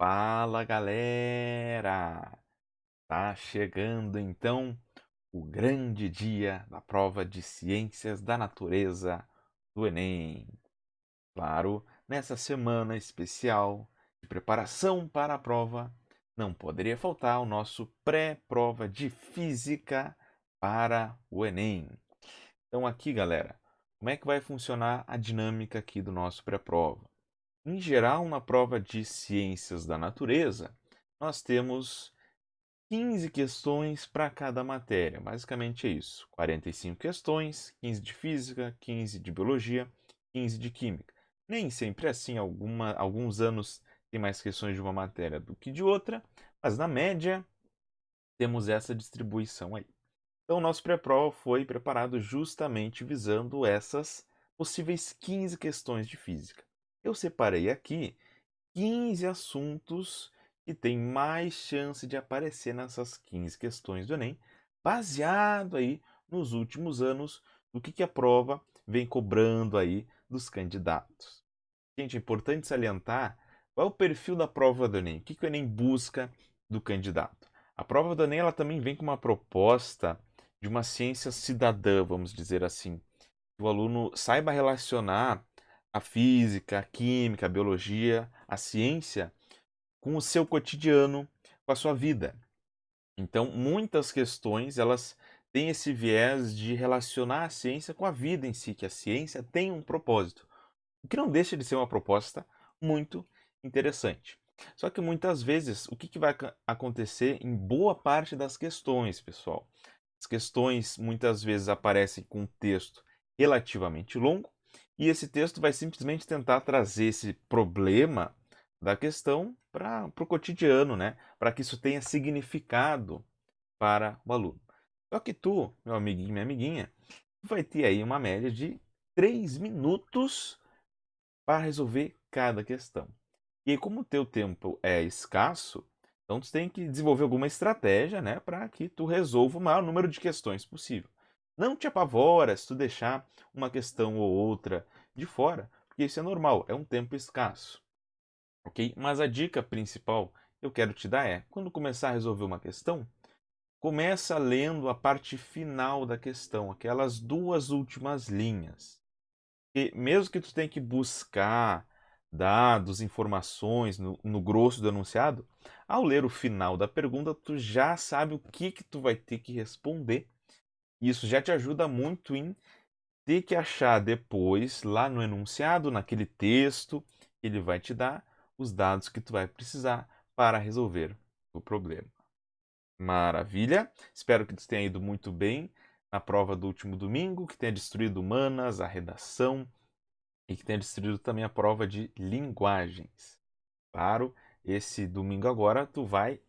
Fala galera! Tá chegando então o grande dia da prova de Ciências da Natureza do Enem. Claro, nessa semana especial de preparação para a prova, não poderia faltar o nosso pré-prova de Física para o Enem. Então aqui, galera, como é que vai funcionar a dinâmica aqui do nosso pré-prova? Em geral, na prova de Ciências da Natureza, nós temos 15 questões para cada matéria. Basicamente é isso. 45 questões, 15 de Física, 15 de Biologia, 15 de Química. Nem sempre é assim, alguns anos tem mais questões de uma matéria do que de outra, mas na média temos essa distribuição aí. Então, o nosso pré-prova foi preparado justamente visando essas possíveis 15 questões de física. Eu separei aqui 15 assuntos que têm mais chance de aparecer nessas 15 questões do Enem, baseado aí nos últimos anos do que a prova vem cobrando aí dos candidatos. Gente, é importante salientar qual é o perfil da prova do Enem, o que o Enem busca do candidato. A prova do Enem ela também vem com uma proposta de uma ciência cidadã, vamos dizer assim, que o aluno saiba relacionar a física, a química, a biologia, a ciência com o seu cotidiano, com a sua vida. Então, muitas questões elas têm esse viés de relacionar a ciência com a vida em si, que a ciência tem um propósito, o que não deixa de ser uma proposta muito interessante. Só que muitas vezes, o que vai acontecer em boa parte das questões, pessoal? As questões muitas vezes aparecem com um texto relativamente longo, e esse texto vai simplesmente tentar trazer esse problema da questão para o cotidiano, né? Para que isso tenha significado para o aluno. Só que tu, meu amiguinho, minha amiguinha, vai ter aí uma média de 3 minutos para resolver cada questão. E aí, como o teu tempo é escasso, então tu tem que desenvolver alguma estratégia, né, para que tu resolva o maior número de questões possível. Não te apavora se tu deixar uma questão ou outra de fora, porque isso é normal, é um tempo escasso, ok? Mas a dica principal que eu quero te dar é, quando começar a resolver uma questão, começa lendo a parte final da questão, aquelas duas últimas linhas. E mesmo que tu tenha que buscar dados, informações no grosso do enunciado, ao ler o final da pergunta, tu já sabe o que tu vai ter que responder. E isso já te ajuda muito em ter que achar depois, lá no enunciado, naquele texto, ele vai te dar os dados que tu vai precisar para resolver o problema. Maravilha! Espero que tu tenha ido muito bem na prova do último domingo, que tenha destruído humanas, a redação, e que tenha destruído também a prova de linguagens. Claro, esse domingo agora tu vai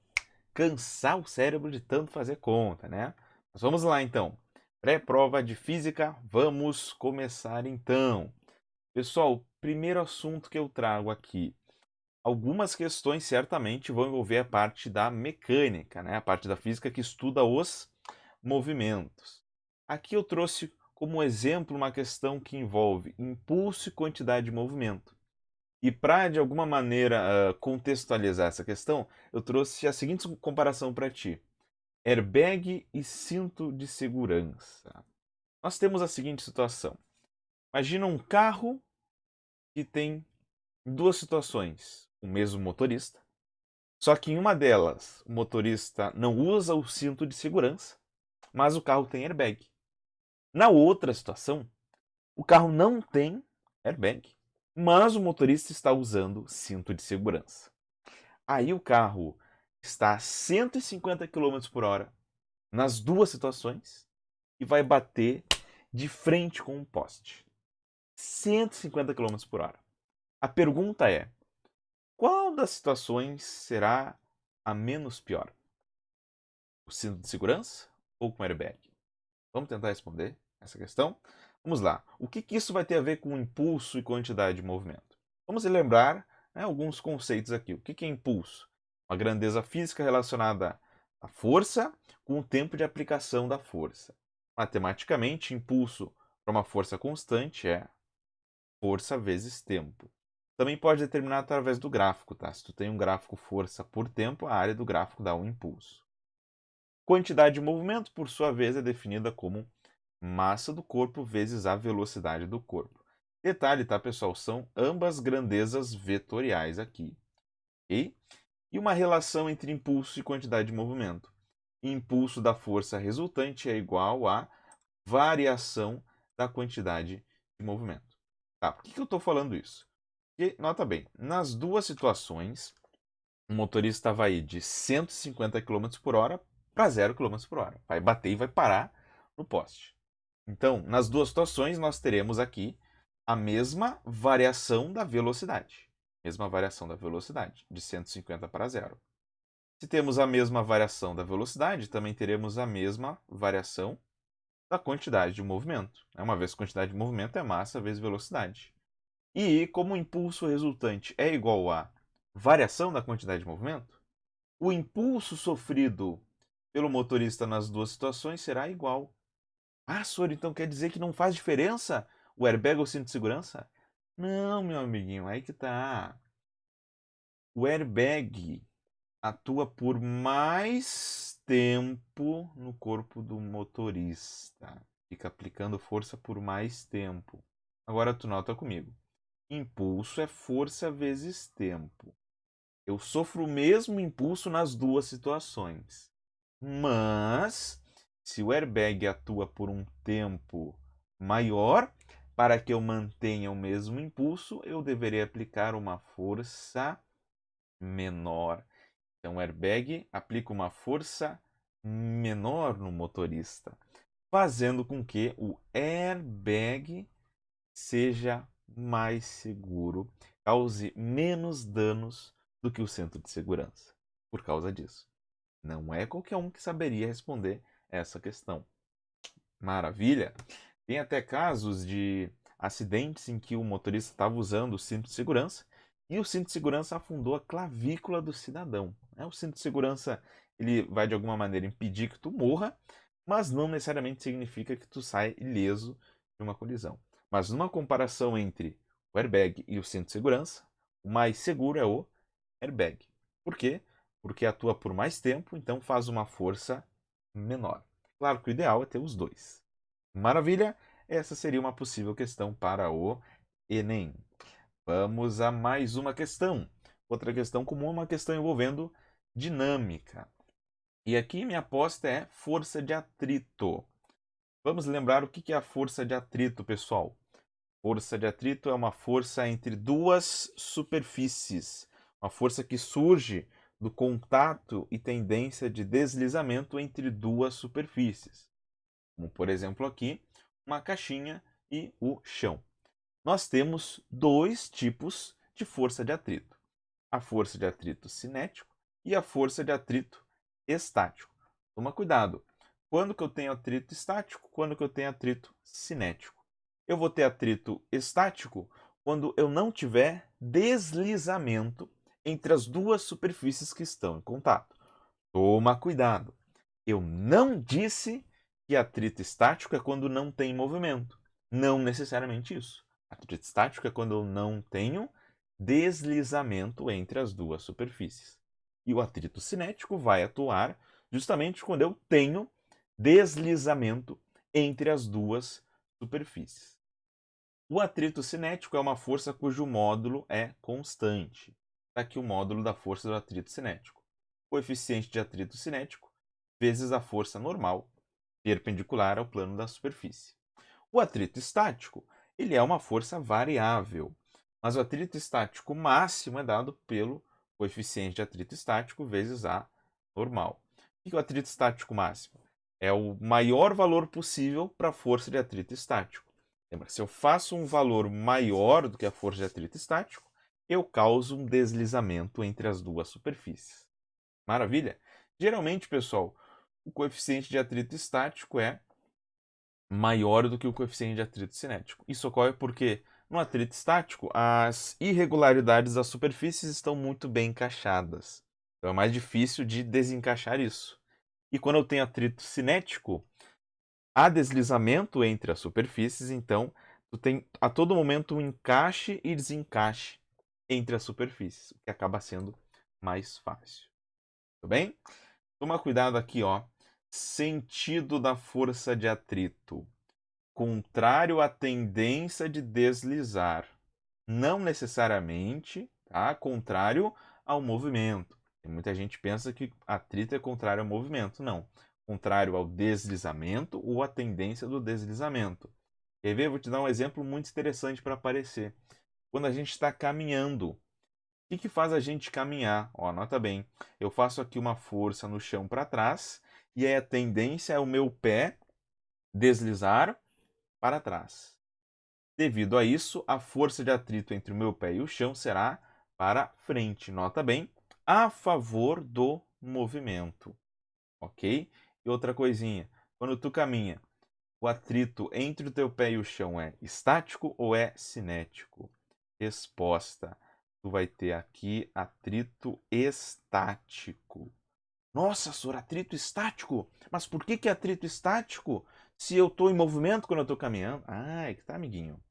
cansar o cérebro de tanto fazer conta, né? Mas vamos lá então. Pré-prova de física, vamos começar então. Pessoal, primeiro assunto que eu trago aqui. Algumas questões certamente vão envolver a parte da mecânica, né? A parte da física que estuda os movimentos. Aqui eu trouxe como exemplo uma questão que envolve impulso e quantidade de movimento. E para, de alguma maneira, contextualizar essa questão, eu trouxe a seguinte comparação para ti: airbag e cinto de segurança. Nós temos a seguinte situação: imagina um carro que tem duas situações, o mesmo motorista, só que em uma delas o motorista não usa o cinto de segurança, mas o carro tem airbag. Na outra situação, o carro não tem airbag, mas o motorista está usando cinto de segurança. Aí o carro está a 150 km por hora nas duas situações e vai bater de frente com um poste. 150 km por hora. A pergunta é: qual das situações será a menos pior? O cinto de segurança ou com airbag? Vamos tentar responder essa questão? Vamos lá. O que isso vai ter a ver com impulso e quantidade de movimento? Vamos lembrar, né, alguns conceitos aqui. O que é impulso? Uma grandeza física relacionada à força com o tempo de aplicação da força. Matematicamente, impulso para uma força constante é força vezes tempo. Também pode determinar através do gráfico, tá? Se tu tem um gráfico força por tempo, a área do gráfico dá um impulso. Quantidade de movimento, por sua vez, é definida como massa do corpo vezes a velocidade do corpo. Detalhe, tá, pessoal? São ambas grandezas vetoriais aqui. Ok? E uma relação entre impulso e quantidade de movimento. Impulso da força resultante é igual a variação da quantidade de movimento. Tá, por que eu estou falando isso? Porque, nota bem, nas duas situações, o motorista vai de 150 km por hora para 0 km por hora. Vai bater e vai parar no poste. Então, nas duas situações, nós teremos aqui a mesma variação da velocidade. Mesma variação da velocidade, de 150 para 0. Se temos a mesma variação da velocidade, também teremos a mesma variação da quantidade de movimento. Uma vez quantidade de movimento é massa vezes velocidade. E como o impulso resultante é igual à variação da quantidade de movimento, o impulso sofrido pelo motorista nas duas situações será igual. Ah, Soro, então quer dizer que não faz diferença o airbag ou o cinto de segurança? Não, meu amiguinho, aí que tá. O airbag atua por mais tempo no corpo do motorista. Fica aplicando força por mais tempo. Agora tu nota comigo. Impulso é força vezes tempo. Eu sofro o mesmo impulso nas duas situações. Mas, se o airbag atua por um tempo maior, para que eu mantenha o mesmo impulso, eu deveria aplicar uma força menor. Então, o airbag aplica uma força menor no motorista, fazendo com que o airbag seja mais seguro, cause menos danos do que o centro de segurança. Por causa disso. Não é qualquer um que saberia responder essa questão. Maravilha! Tem até casos de acidentes em que o motorista estava usando o cinto de segurança e o cinto de segurança afundou a clavícula do cidadão. O cinto de segurança ele vai de alguma maneira impedir que tu morra, mas não necessariamente significa que tu saia ileso de uma colisão. Mas numa comparação entre o airbag e o cinto de segurança, o mais seguro é o airbag. Por quê? Porque atua por mais tempo, então faz uma força menor. Claro que o ideal é ter os dois. Maravilha? Essa seria uma possível questão para o Enem. Vamos a mais uma questão. Outra questão comum é uma questão envolvendo dinâmica. E aqui minha aposta é força de atrito. Vamos lembrar o que é a força de atrito, pessoal. Força de atrito é uma força entre duas superfícies. Uma força que surge do contato e tendência de deslizamento entre duas superfícies. Como, por exemplo, aqui, uma caixinha e o chão. Nós temos dois tipos de força de atrito. A força de atrito cinético e a força de atrito estático. Toma cuidado. Quando que eu tenho atrito estático? Quando que eu tenho atrito cinético? Eu vou ter atrito estático quando eu não tiver deslizamento entre as duas superfícies que estão em contato. Toma cuidado. Eu não disse que atrito estático é quando não tem movimento. Não necessariamente isso. Atrito estático é quando eu não tenho deslizamento entre as duas superfícies. E o atrito cinético vai atuar justamente quando eu tenho deslizamento entre as duas superfícies. O atrito cinético é uma força cujo módulo é constante. Está aqui o módulo da força do atrito cinético. Coeficiente de atrito cinético vezes a força normal perpendicular ao plano da superfície. O atrito estático ele é uma força variável, mas o atrito estático máximo é dado pelo coeficiente de atrito estático vezes a normal. O que é o atrito estático máximo? É o maior valor possível para a força de atrito estático. Lembra, se eu faço um valor maior do que a força de atrito estático, eu causo um deslizamento entre as duas superfícies. Maravilha? Geralmente, pessoal, o coeficiente de atrito estático é maior do que o coeficiente de atrito cinético. Isso ocorre porque no atrito estático as irregularidades das superfícies estão muito bem encaixadas. Então é mais difícil de desencaixar isso. E quando eu tenho atrito cinético, há deslizamento entre as superfícies, então tu tem a todo momento um encaixe e desencaixe entre as superfícies, o que acaba sendo mais fácil. Tudo bem? Toma cuidado aqui, ó. Sentido da força de atrito. Contrário à tendência de deslizar. Não necessariamente, tá? Contrário ao movimento. Tem muita gente que pensa que atrito é contrário ao movimento. Não. Contrário ao deslizamento ou à tendência do deslizamento. Quer ver? Vou te dar um exemplo muito interessante para aparecer. Quando a gente está caminhando, o que faz a gente caminhar? Ó, nota bem, eu faço aqui uma força no chão para trás e aí a tendência é o meu pé deslizar para trás. Devido a isso, a força de atrito entre o meu pé e o chão será para frente. Nota bem, a favor do movimento. Ok? E outra coisinha, quando tu caminha, o atrito entre o teu pé e o chão é estático ou é cinético? Resposta. Tu vai ter aqui atrito estático. Nossa, Sor, atrito estático? Mas por que é atrito estático? Se eu estou em movimento quando eu estou caminhando? Ah, é que tá, amiguinho.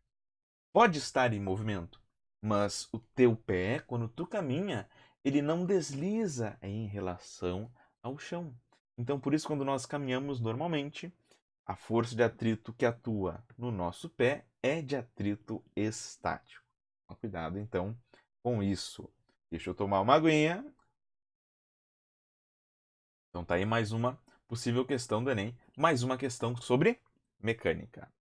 Pode estar em movimento, mas o teu pé, quando tu caminha, ele não desliza em relação ao chão. Então, por isso, quando nós caminhamos normalmente, a força de atrito que atua no nosso pé é de atrito estático. Cuidado, então, com isso. Deixa eu tomar uma aguinha. Então tá aí mais uma possível questão do Enem, mais uma questão sobre mecânica.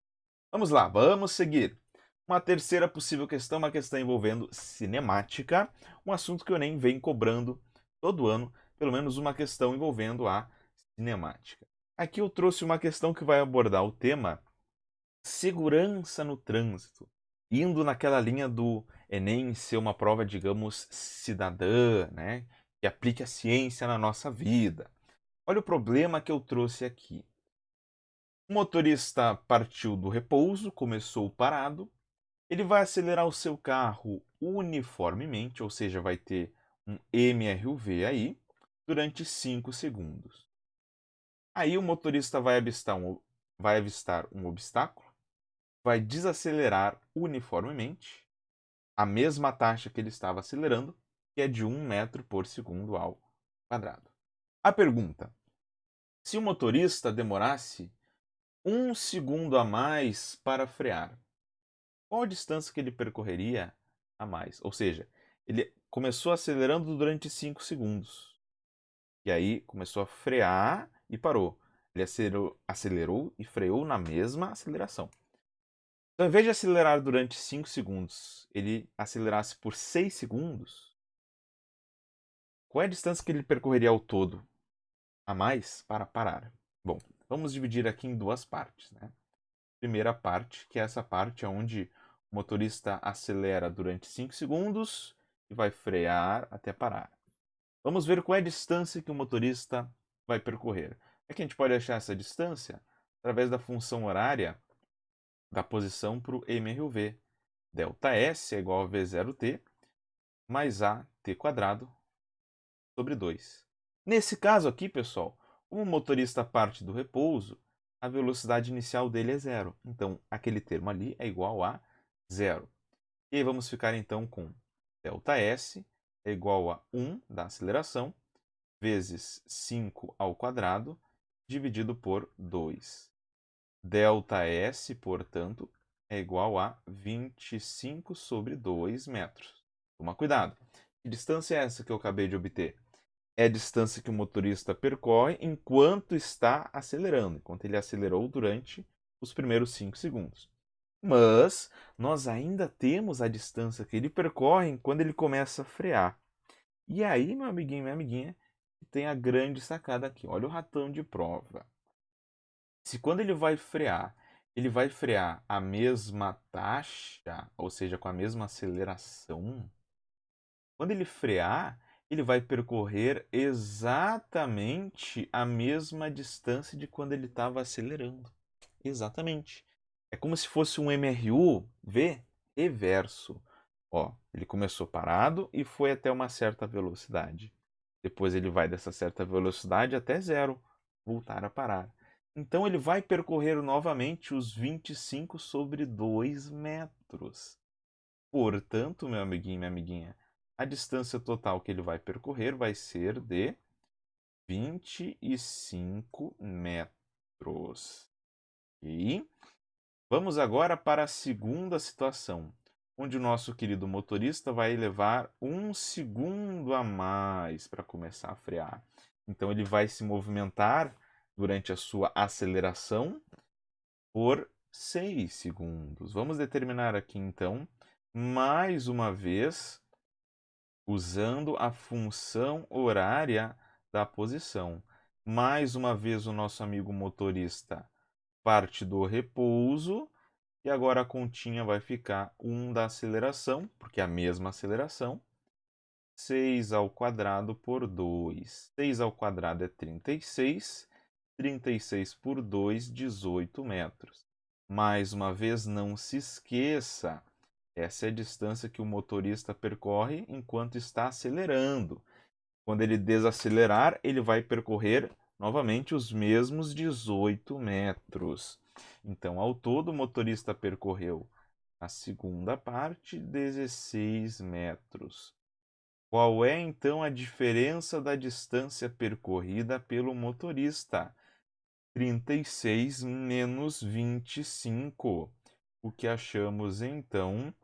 Vamos lá, vamos seguir. Uma terceira possível questão, uma questão envolvendo cinemática, um assunto que o Enem vem cobrando todo ano, pelo menos uma questão envolvendo a cinemática. Aqui eu trouxe uma questão que vai abordar o tema segurança no trânsito, indo naquela linha do Enem ser uma prova, digamos, cidadã, né? Que aplique a ciência na nossa vida. Olha o problema que eu trouxe aqui. O motorista partiu do repouso, começou parado, ele vai acelerar o seu carro uniformemente, ou seja, vai ter um MRUV aí, durante 5 segundos. Aí o motorista vai avistar um obstáculo, vai desacelerar uniformemente, a mesma taxa que ele estava acelerando, que é de 1 metro por segundo ao quadrado. A pergunta: se o motorista demorasse 1 segundo a mais para frear, qual a distância que ele percorreria a mais? Ou seja, ele começou acelerando durante 5 segundos. E aí começou a frear e parou. Ele acelerou e freou na mesma aceleração. Então, ao invés de acelerar durante 5 segundos, ele acelerasse por 6 segundos, qual é a distância que ele percorreria ao todo a mais para parar? Bom, vamos dividir aqui em duas partes, né? Primeira parte, que é essa parte onde o motorista acelera durante 5 segundos e vai frear até parar. Vamos ver qual é a distância que o motorista vai percorrer. É que a gente pode achar essa distância através da função horária da posição para o MRUV. Δs é igual a V0t mais AT quadrado sobre 2. Nesse caso aqui, pessoal, como o motorista parte do repouso, a velocidade inicial dele é zero. Então, aquele termo ali é igual a zero. E aí vamos ficar então com ΔS é igual a 1 da aceleração vezes 5 ao quadrado dividido por 2. ΔS, portanto, é igual a 25 sobre 2 metros. Toma cuidado. Que distância é essa que eu acabei de obter? É a distância que o motorista percorre enquanto está acelerando, enquanto ele acelerou durante os primeiros 5 segundos. Mas nós ainda temos a distância que ele percorre quando ele começa a frear. E aí, meu amiguinho, minha amiguinha, tem a grande sacada aqui. Olha o ratão de prova. Se quando ele vai frear a mesma taxa, ou seja, com a mesma aceleração, quando ele frear, ele vai percorrer exatamente a mesma distância de quando ele estava acelerando. Exatamente. É como se fosse um MRU-V reverso. Ó, ele começou parado e foi até uma certa velocidade. Depois ele vai dessa certa velocidade até zero, voltar a parar. Então ele vai percorrer novamente os 25 sobre 2 metros. Portanto, meu amiguinho, minha amiguinha, a distância total que ele vai percorrer vai ser de 25 metros. E vamos agora para a segunda situação, onde o nosso querido motorista vai levar 1 segundo a mais para começar a frear. Então ele vai se movimentar durante a sua aceleração por 6 segundos. Vamos determinar aqui então, mais uma vez, usando a função horária da posição. Mais uma vez o nosso amigo motorista parte do repouso e agora a continha vai ficar 1 da aceleração, porque é a mesma aceleração, 6 ao quadrado por 2. 6 ao quadrado é 36, 36 por 2, 18 metros. Mais uma vez, não se esqueça, essa é a distância que o motorista percorre enquanto está acelerando. Quando ele desacelerar, ele vai percorrer novamente os mesmos 18 metros. Então, ao todo, o motorista percorreu a segunda parte, 16 metros. Qual é então a diferença da distância percorrida pelo motorista? 36 menos 25. O que achamos então?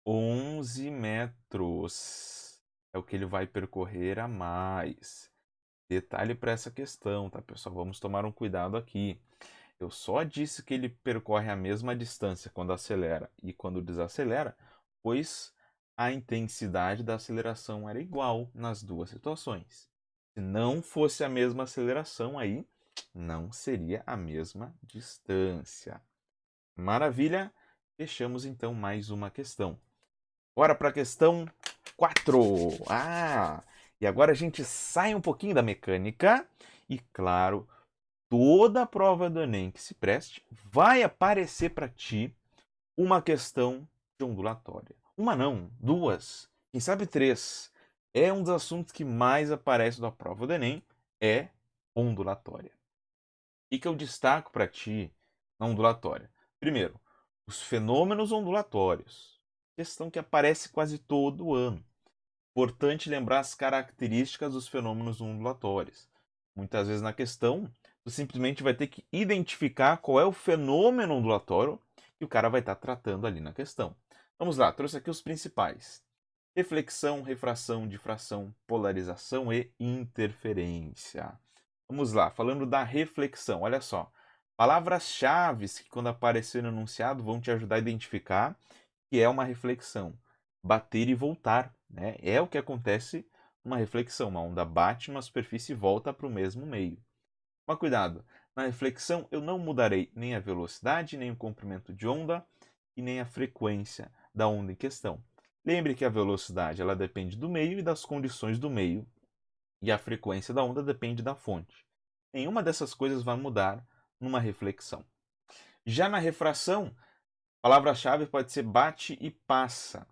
11 metros. É o que ele vai percorrer a mais. Detalhe para essa questão, tá, pessoal? Vamos tomar um cuidado aqui. Eu só disse que ele percorre a mesma distância quando acelera e quando desacelera, pois a intensidade da aceleração era igual nas duas situações. Se não fosse a mesma aceleração, aí não seria a mesma distância. Maravilha! Fechamos então mais uma questão. Bora para a questão 4. E agora a gente sai um pouquinho da mecânica e, claro, toda a prova do Enem que se preste vai aparecer para ti uma questão de ondulatória. Uma não, duas, quem sabe três. É um dos assuntos que mais aparece na prova do Enem, é ondulatória. O que eu destaco para ti na ondulatória? Primeiro, os fenômenos ondulatórios. Questão que aparece quase todo ano. Importante lembrar as características dos fenômenos ondulatórios. Muitas vezes na questão, tu simplesmente vai ter que identificar qual é o fenômeno ondulatório que o cara vai estar tratando ali na questão. Vamos lá, trouxe aqui os principais. Reflexão, refração, difração, polarização e interferência. Vamos lá, falando da reflexão, olha só. Palavras-chave que quando aparecer no enunciado vão te ajudar a identificar que é uma reflexão. Bater e voltar, né? É o que acontece numa reflexão. Uma onda bate numa superfície e volta para o mesmo meio. Mas cuidado, na reflexão eu não mudarei nem a velocidade, nem o comprimento de onda e nem a frequência da onda em questão. Lembre que a velocidade ela depende do meio e das condições do meio, e a frequência da onda depende da fonte. Nenhuma dessas coisas vai mudar numa reflexão. Já na refração, a palavra-chave pode ser bate e passa.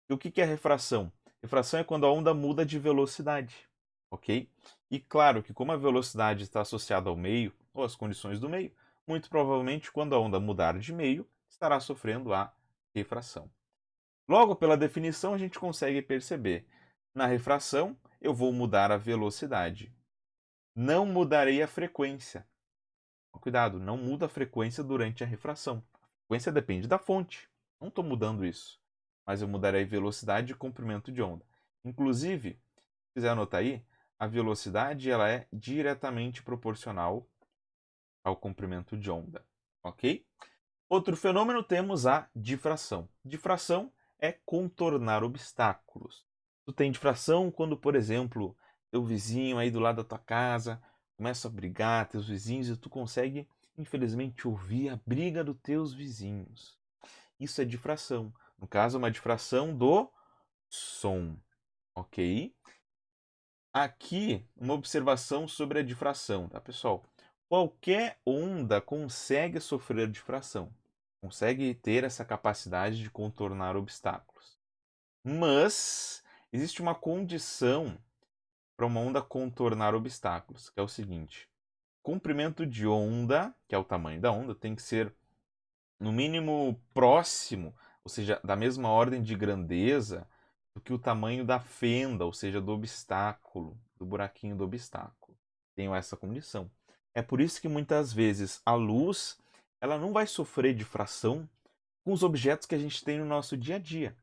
E o que é refração? Refração é quando a onda muda de velocidade, ok? E claro que como a velocidade está associada ao meio, ou às condições do meio, muito provavelmente quando a onda mudar de meio, estará sofrendo a refração. Logo, pela definição, a gente consegue perceber. Na refração, eu vou mudar a velocidade. Não mudarei a frequência. Cuidado, não muda a frequência durante a refração. A frequência depende da fonte. Não estou mudando isso. Mas eu mudarei velocidade e comprimento de onda. Inclusive, se quiser anotar aí, a velocidade ela é diretamente proporcional ao comprimento de onda. Ok? Outro fenômeno temos a difração. Difração é contornar obstáculos. Tu tem difração quando, por exemplo, teu vizinho aí do lado da tua casa começa a brigar, teus vizinhos, e tu consegue, infelizmente, ouvir a briga dos teus vizinhos. Isso é difração. No caso, uma difração do som, ok? Aqui, uma observação sobre a difração, tá, pessoal? Qualquer onda consegue sofrer difração, consegue ter essa capacidade de contornar obstáculos. Mas existe uma condição para uma onda contornar obstáculos, que é o seguinte: comprimento de onda, que é o tamanho da onda, tem que ser no mínimo próximo, ou seja, da mesma ordem de grandeza do que o tamanho da fenda, ou seja, do obstáculo, do buraquinho do obstáculo. Tenho essa condição. É por isso que muitas vezes a luz, ela não vai sofrer difração com os objetos que a gente tem no nosso dia a dia.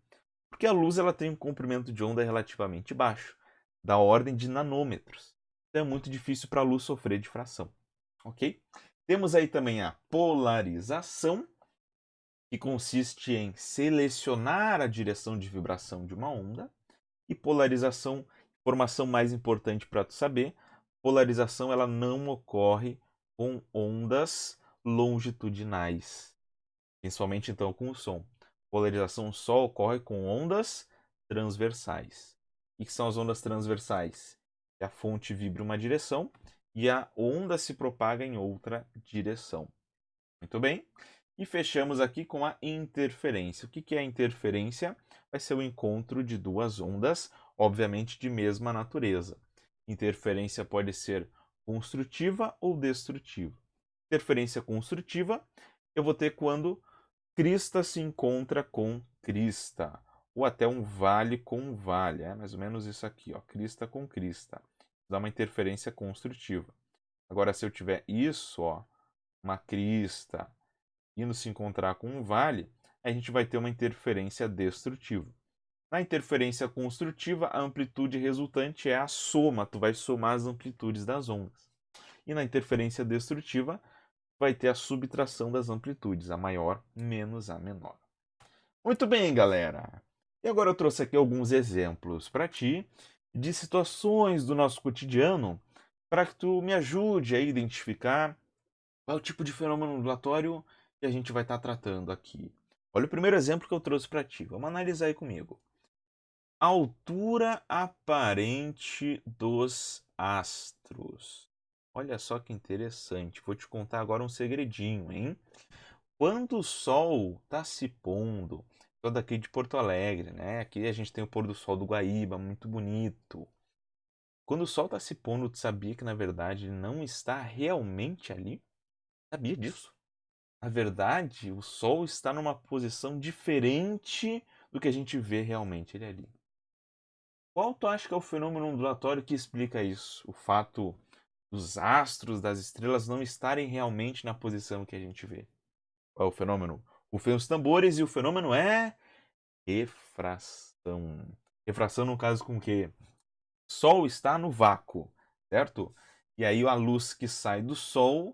Porque a luz ela tem um comprimento de onda relativamente baixo, da ordem de nanômetros. Então é muito difícil para a luz sofrer difração. Ok? Temos aí também a polarização, que consiste em selecionar a direção de vibração de uma onda. E polarização, informação mais importante para tu saber, polarização ela não ocorre com ondas longitudinais, principalmente então com o som. Polarização só ocorre com ondas transversais. O que são as ondas transversais? Que a fonte vibra em uma direção e a onda se propaga em outra direção. Muito bem. E fechamos aqui com a interferência. O que é a interferência? Vai ser o encontro de duas ondas, obviamente de mesma natureza. Interferência pode ser construtiva ou destrutiva. Interferência construtiva eu vou ter quando crista se encontra com crista, ou até um vale com vale. É mais ou menos isso aqui, ó, crista com crista. Dá uma interferência construtiva. Agora, se eu tiver isso, ó, uma crista indo se encontrar com um vale, a gente vai ter uma interferência destrutiva. Na interferência construtiva, a amplitude resultante é a soma, tu vai somar as amplitudes das ondas. E na interferência destrutiva, vai ter a subtração das amplitudes, a maior menos a menor. Muito bem, galera. E agora eu trouxe aqui alguns exemplos para ti de situações do nosso cotidiano para que tu me ajude a identificar qual é o tipo de fenômeno ondulatório que a gente vai estar tratando aqui. Olha o primeiro exemplo que eu trouxe para ti. Vamos analisar aí comigo. Altura aparente dos astros. Olha só que interessante. Vou te contar agora um segredinho, hein? Quando o sol está se pondo, sou daqui de Porto Alegre, né? Aqui a gente tem o pôr do sol do Guaíba, muito bonito. Quando o sol está se pondo, tu sabia que na verdade ele não está realmente ali? Sabia disso? Na verdade, o Sol está numa posição diferente do que a gente vê realmente ele ali. Qual tu acha que é o fenômeno ondulatório que explica isso? O fato dos astros, das estrelas não estarem realmente na posição que a gente vê. Qual é o fenômeno? Rufem os tambores e o fenômeno é refração. Refração no caso com que o Sol está no vácuo, certo? E aí a luz que sai do Sol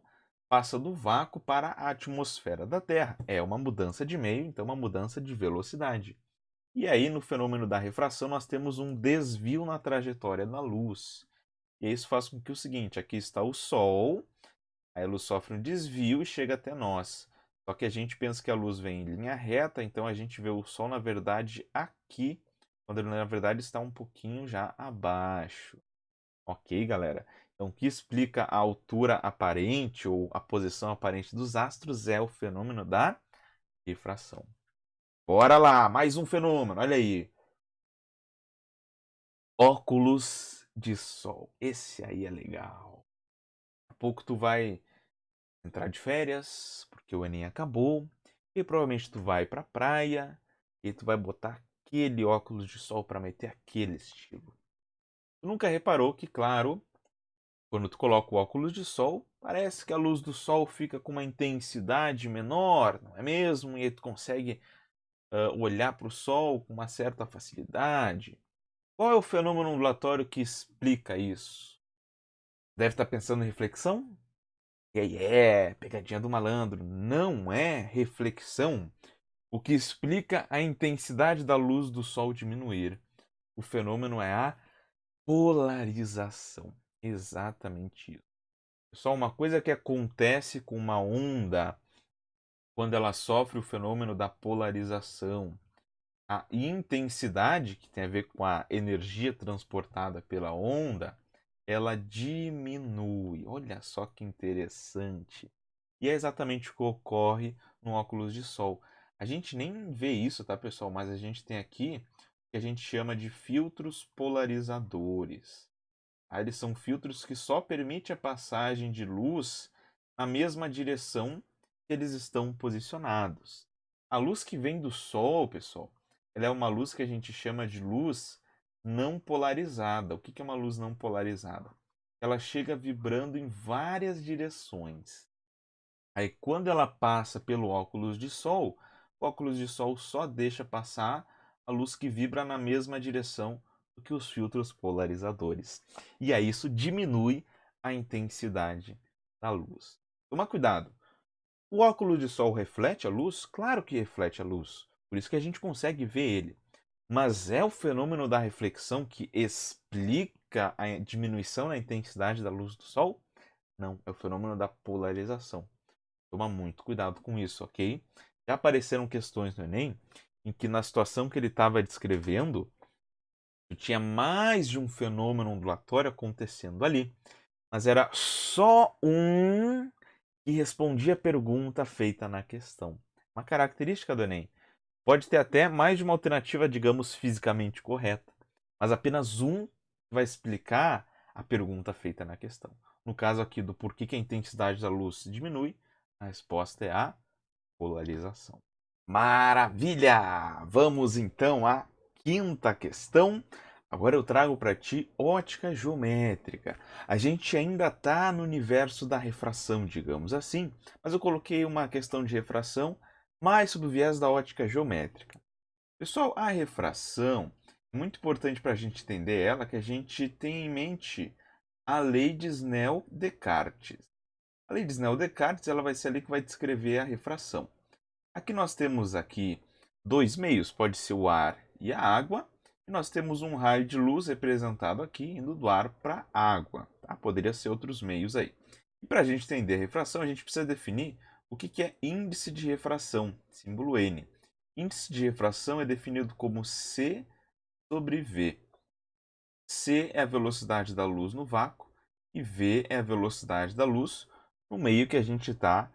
passa do vácuo para a atmosfera da Terra. É uma mudança de meio, então uma mudança de velocidade. E aí, no fenômeno da refração, nós temos um desvio na trajetória da luz. E isso faz com que o seguinte: aqui está o Sol, a luz sofre um desvio e chega até nós. Só que a gente pensa que a luz vem em linha reta, então a gente vê o Sol, na verdade, aqui, quando ele, na verdade, está um pouquinho já abaixo. Ok, galera? Então, o que explica a altura aparente ou a posição aparente dos astros é o fenômeno da refração. Bora lá, mais um fenômeno, olha aí. Óculos de sol. Esse aí é legal. Daqui a pouco tu vai entrar de férias, porque o Enem acabou, e provavelmente tu vai pra praia e tu vai botar aquele óculos de sol para meter aquele estilo. Tu nunca reparou que, claro, quando tu coloca o óculos de sol, parece que a luz do sol fica com uma intensidade menor, não é mesmo? E aí tu consegue olhar para o sol com uma certa facilidade. Qual é o fenômeno ondulatório que explica isso? Deve estar pensando em reflexão? E aí pegadinha do malandro. Não é reflexão o que explica a intensidade da luz do sol diminuir. O fenômeno é a polarização. Exatamente isso. Só uma coisa que acontece com uma onda quando ela sofre o fenômeno da polarização. A intensidade, que tem a ver com a energia transportada pela onda, ela diminui. Olha só que interessante. E é exatamente o que ocorre no óculos de sol. A gente nem vê isso, tá, pessoal? Mas a gente tem aqui o que a gente chama de filtros polarizadores. Eles são filtros que só permitem a passagem de luz na mesma direção que eles estão posicionados. A luz que vem do Sol, pessoal, ela é uma luz que a gente chama de luz não polarizada. O que é uma luz não polarizada? Ela chega vibrando em várias direções. Aí, quando ela passa pelo óculos de sol, o óculos de sol só deixa passar a luz que vibra na mesma direção do que os filtros polarizadores. E aí isso diminui a intensidade da luz. Toma cuidado. O óculos de sol reflete a luz? Claro que reflete a luz. Por isso que a gente consegue ver ele. Mas é o fenômeno da reflexão que explica a diminuição na intensidade da luz do sol? Não, é o fenômeno da polarização. Toma muito cuidado com isso, ok? Já apareceram questões no Enem em que na situação que ele estava descrevendo, tinha mais de um fenômeno ondulatório acontecendo ali, mas era só um que respondia a pergunta feita na questão. Uma característica do Enem. Pode ter até mais de uma alternativa, digamos, fisicamente correta, mas apenas um vai explicar a pergunta feita na questão. No caso aqui do porquê que a intensidade da luz diminui, a resposta é a polarização. Maravilha! Vamos então à quinta questão. Agora eu trago para ti ótica geométrica. A gente ainda está no universo da refração, digamos assim, mas eu coloquei uma questão de refração mais sob o viés da ótica geométrica. Pessoal, a refração é muito importante para a gente entender ela, que a gente tem em mente a lei de Snell-Descartes. A lei de Snell-Descartes ela vai ser ali que vai descrever a refração. Aqui nós temos aqui dois meios, pode ser o ar e a água, e nós temos um raio de luz representado aqui indo do ar para a água. Tá? Poderia ser outros meios aí. E para a gente entender a refração, a gente precisa definir o que é índice de refração, símbolo N. Índice de refração é definido como C sobre V. C é a velocidade da luz no vácuo e V é a velocidade da luz no meio que a gente está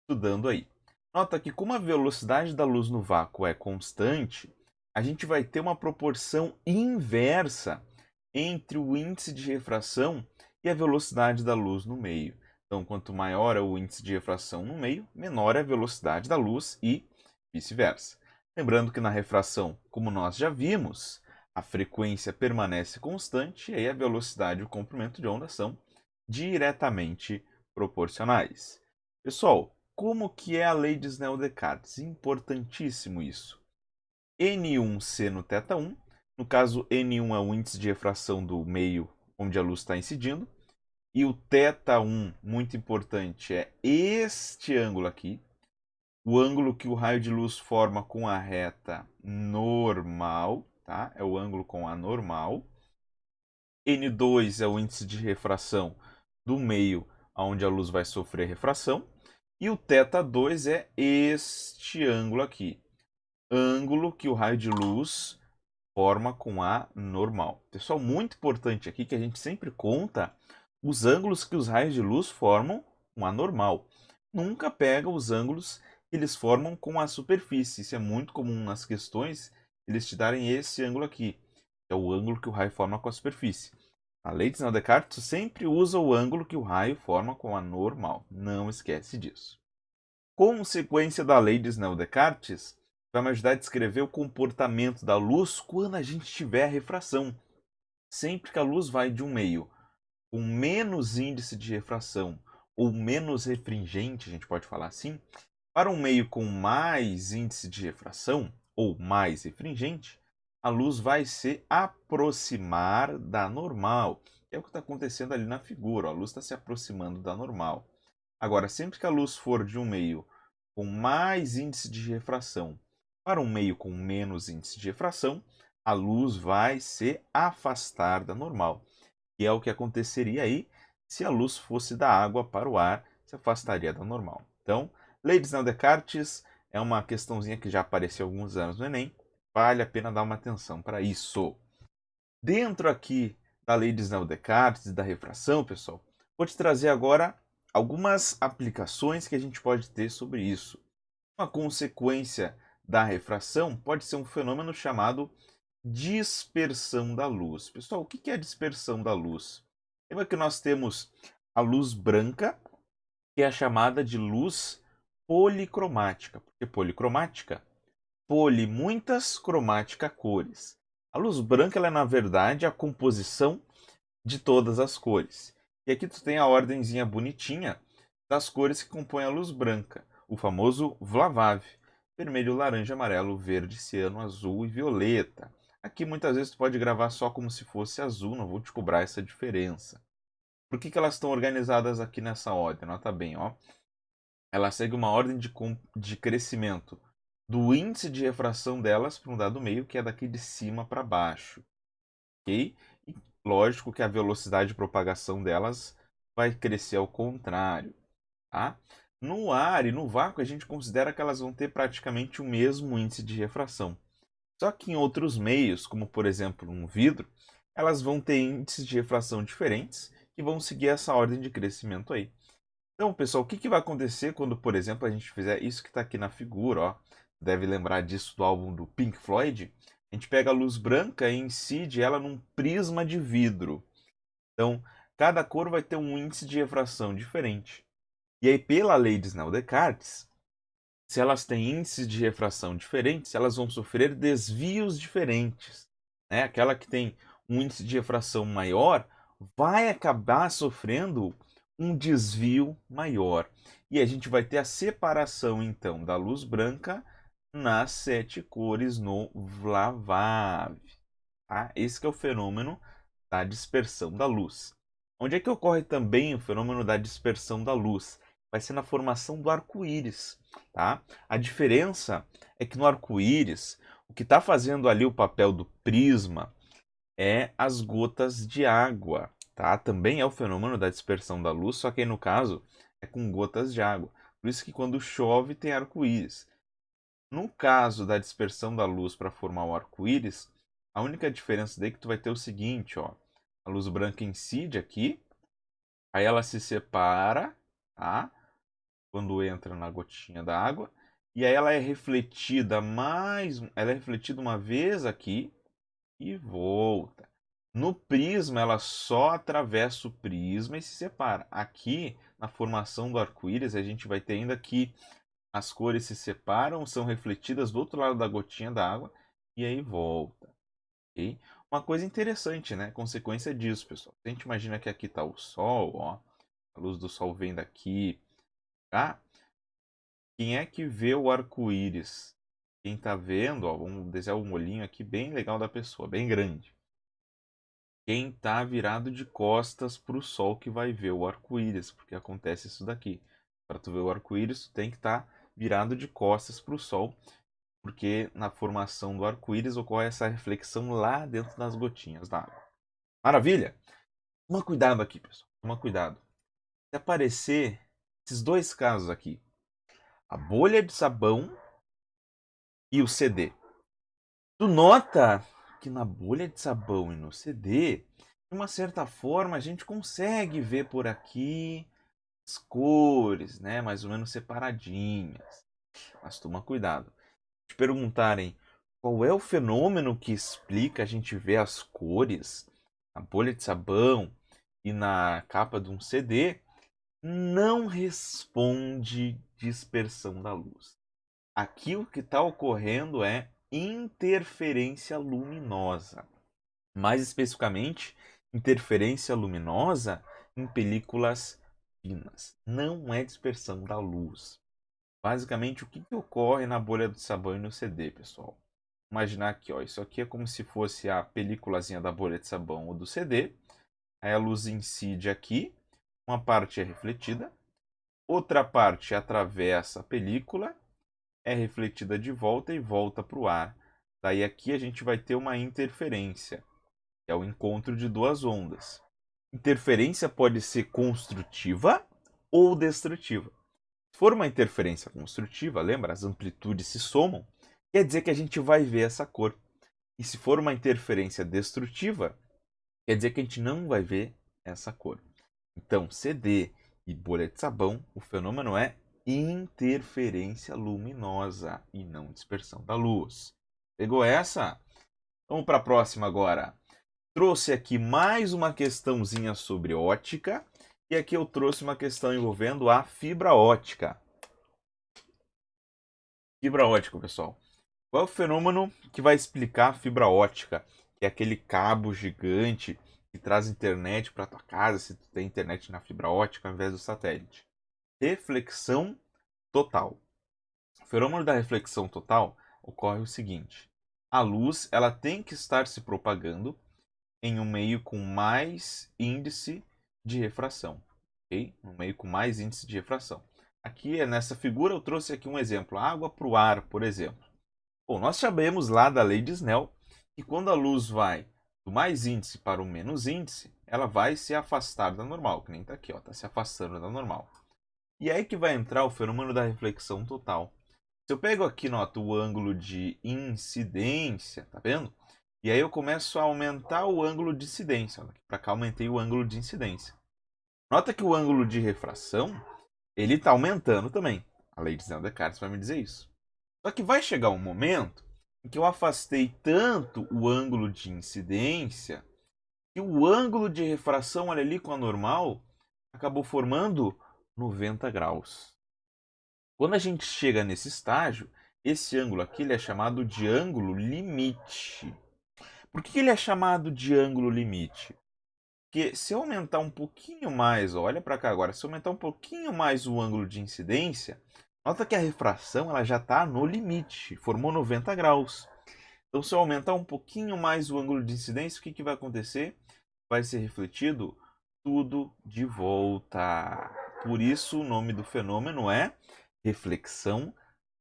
estudando aí. Nota que como a velocidade da luz no vácuo é constante, a gente vai ter uma proporção inversa entre o índice de refração e a velocidade da luz no meio. Então, quanto maior é o índice de refração no meio, menor é a velocidade da luz e vice-versa. Lembrando que na refração, como nós já vimos, a frequência permanece constante e aí a velocidade e o comprimento de onda são diretamente proporcionais. Pessoal, como que é a lei de Snell-Descartes? Importantíssimo isso. N1 seno θ1, no caso N1 é o índice de refração do meio onde a luz está incidindo, e o θ1, muito importante, é este ângulo aqui, o ângulo que o raio de luz forma com a reta normal, tá? É o ângulo com a normal. N2 é o índice de refração do meio onde a luz vai sofrer refração. E o θ2 é este ângulo aqui. Ângulo que o raio de luz forma com a normal. Pessoal, muito importante aqui que a gente sempre conta os ângulos que os raios de luz formam com a normal. Nunca pega os ângulos que eles formam com a superfície. Isso é muito comum nas questões, eles te darem esse ângulo aqui, que é o ângulo que o raio forma com a superfície. A lei de Snell-Descartes sempre usa o ângulo que o raio forma com a normal. Não esquece disso. Consequência da lei de Snell-Descartes vai me ajudar a descrever o comportamento da luz quando a gente tiver a refração. Sempre que a luz vai de um meio com menos índice de refração ou menos refringente, a gente pode falar assim, para um meio com mais índice de refração ou mais refringente, a luz vai se aproximar da normal. É o que está acontecendo ali na figura. A luz está se aproximando da normal. Agora, sempre que a luz for de um meio com mais índice de refração para um meio com menos índice de refração, a luz vai se afastar da normal, que é o que aconteceria aí se a luz fosse da água para o ar, se afastaria da normal. Então, lei de Snell-Descartes é uma questãozinha que já apareceu há alguns anos no Enem, vale a pena dar uma atenção para isso. Dentro aqui da lei de Snell-Descartes e da refração, pessoal, vou te trazer agora algumas aplicações que a gente pode ter sobre isso. Uma consequência da refração pode ser um fenômeno chamado dispersão da luz. Pessoal, o que é a dispersão da luz? Lembra que nós temos a luz branca, que é a chamada de luz policromática. Por que policromática? Poli, muitas, cromática, cores. A luz branca ela é, na verdade, a composição de todas as cores. E aqui tu tem a ordenzinha bonitinha das cores que compõem a luz branca. O famoso Vlavav. Vermelho, laranja, amarelo, verde, ciano, azul e violeta. Aqui muitas vezes tu pode gravar só como se fosse azul, não vou te cobrar essa diferença. Por que elas estão organizadas aqui nessa ordem? Nota bem, ó. Ela segue uma ordem de crescimento do índice de refração delas para um dado meio, que é daqui de cima para baixo. Ok? E lógico que a velocidade de propagação delas vai crescer ao contrário. Tá? No ar e no vácuo, a gente considera que elas vão ter praticamente o mesmo índice de refração. Só que em outros meios, como por exemplo um vidro, elas vão ter índices de refração diferentes que vão seguir essa ordem de crescimento aí. Então, pessoal, o que vai acontecer quando, por exemplo, a gente fizer isso que está aqui na figura, ó? Deve lembrar disso do álbum do Pink Floyd. A gente pega a luz branca e incide ela num prisma de vidro. Então, cada cor vai ter um índice de refração diferente. E aí, pela lei de Snell-Descartes, se elas têm índices de refração diferentes, elas vão sofrer desvios diferentes. Né? Aquela que tem um índice de refração maior vai acabar sofrendo um desvio maior. E a gente vai ter a separação, então, da luz branca nas 7 cores no Vlavav. Tá? Esse que é o fenômeno da dispersão da luz. Onde é que ocorre também o fenômeno da dispersão da luz? Vai ser na formação do arco-íris. Tá? A diferença é que no arco-íris, o que está fazendo ali o papel do prisma é as gotas de água. Tá? Também é o fenômeno da dispersão da luz, só que aí no caso é com gotas de água. Por isso que quando chove tem arco-íris. No caso da dispersão da luz para formar o arco-íris, a única diferença daí é que tu vai ter o seguinte, ó. A luz branca incide aqui, aí ela se separa, tá? Quando entra na gotinha da água, e aí ela é refletida uma vez aqui e volta. No prisma, ela só atravessa o prisma e se separa. Aqui, na formação do arco-íris, a gente vai ter ainda que as cores se separam, são refletidas do outro lado da gotinha d'água e aí volta. Okay? Uma coisa interessante, né? Consequência disso, pessoal. A gente imagina que aqui está o Sol, ó. A luz do Sol vem daqui, tá? Quem é que vê o arco-íris? Quem está vendo, ó, vamos desenhar um olhinho aqui bem legal da pessoa, bem grande. Quem está virado de costas para o Sol que vai ver o arco-íris, porque acontece isso daqui. Para tu ver o arco-íris, tu tem que estar virado de costas para o Sol, porque na formação do arco-íris ocorre essa reflexão lá dentro das gotinhas d'água. Maravilha? Toma cuidado aqui, pessoal. Toma cuidado. Se aparecer esses dois casos aqui, a bolha de sabão e o CD. Tu nota que na bolha de sabão e no CD, de uma certa forma, a gente consegue ver por aqui as cores, né? Mais ou menos separadinhas. Mas toma cuidado. Te perguntarem qual é o fenômeno que explica a gente ver as cores na bolha de sabão e na capa de um CD, não responde dispersão da luz. Aqui o que está ocorrendo é interferência luminosa. Mais especificamente, interferência luminosa em películas finas. Não é dispersão da luz. Basicamente, o que ocorre na bolha do sabão e no CD, pessoal? Imaginar aqui, ó, isso aqui é como se fosse a películazinha da bolha de sabão ou do CD. Aí a luz incide aqui, uma parte é refletida, outra parte atravessa a película, é refletida de volta e volta para o ar. Daí aqui a gente vai ter uma interferência, que é o encontro de duas ondas. Interferência pode ser construtiva ou destrutiva. Se for uma interferência construtiva, lembra? As amplitudes se somam, quer dizer que a gente vai ver essa cor. E se for uma interferência destrutiva, quer dizer que a gente não vai ver essa cor. Então, CD e bolha de sabão, o fenômeno é interferência luminosa e não dispersão da luz. Pegou essa? Vamos para a próxima agora. Trouxe aqui mais uma questãozinha sobre ótica. E aqui eu trouxe uma questão envolvendo a fibra ótica. Fibra ótica, pessoal. Qual é o fenômeno que vai explicar a fibra ótica? Que é aquele cabo gigante que traz internet para tua casa, se tu tem internet na fibra ótica ao invés do satélite. Reflexão total. O fenômeno da reflexão total ocorre o seguinte: a luz ela tem que estar se propagando em um meio com mais índice de refração, ok? Um meio com mais índice de refração. Aqui nessa figura eu trouxe aqui um exemplo, água para o ar, por exemplo. Bom, nós sabemos lá da lei de Snell que quando a luz vai do mais índice para o menos índice, ela vai se afastar da normal, que nem está aqui, está se afastando da normal. E é aí que vai entrar o fenômeno da reflexão total. Se eu pego aqui, nota, o ângulo de incidência, tá vendo? E aí eu começo a aumentar o ângulo de incidência. Para cá aumentei o ângulo de incidência. Nota que o ângulo de refração, ele está aumentando também. A lei de Descartes vai me dizer isso. Só que vai chegar um momento em que eu afastei tanto o ângulo de incidência que o ângulo de refração, olha ali com a normal, acabou formando 90 graus. Quando a gente chega nesse estágio, esse ângulo aqui ele é chamado de ângulo limite. Por que ele é chamado de ângulo limite? Porque se eu aumentar um pouquinho mais, olha para cá agora, se eu aumentar um pouquinho mais o ângulo de incidência, nota que a refração ela já está no limite, formou 90 graus. Então, se eu aumentar um pouquinho mais o ângulo de incidência, o que, que vai acontecer? Vai ser refletido tudo de volta. Por isso, o nome do fenômeno é reflexão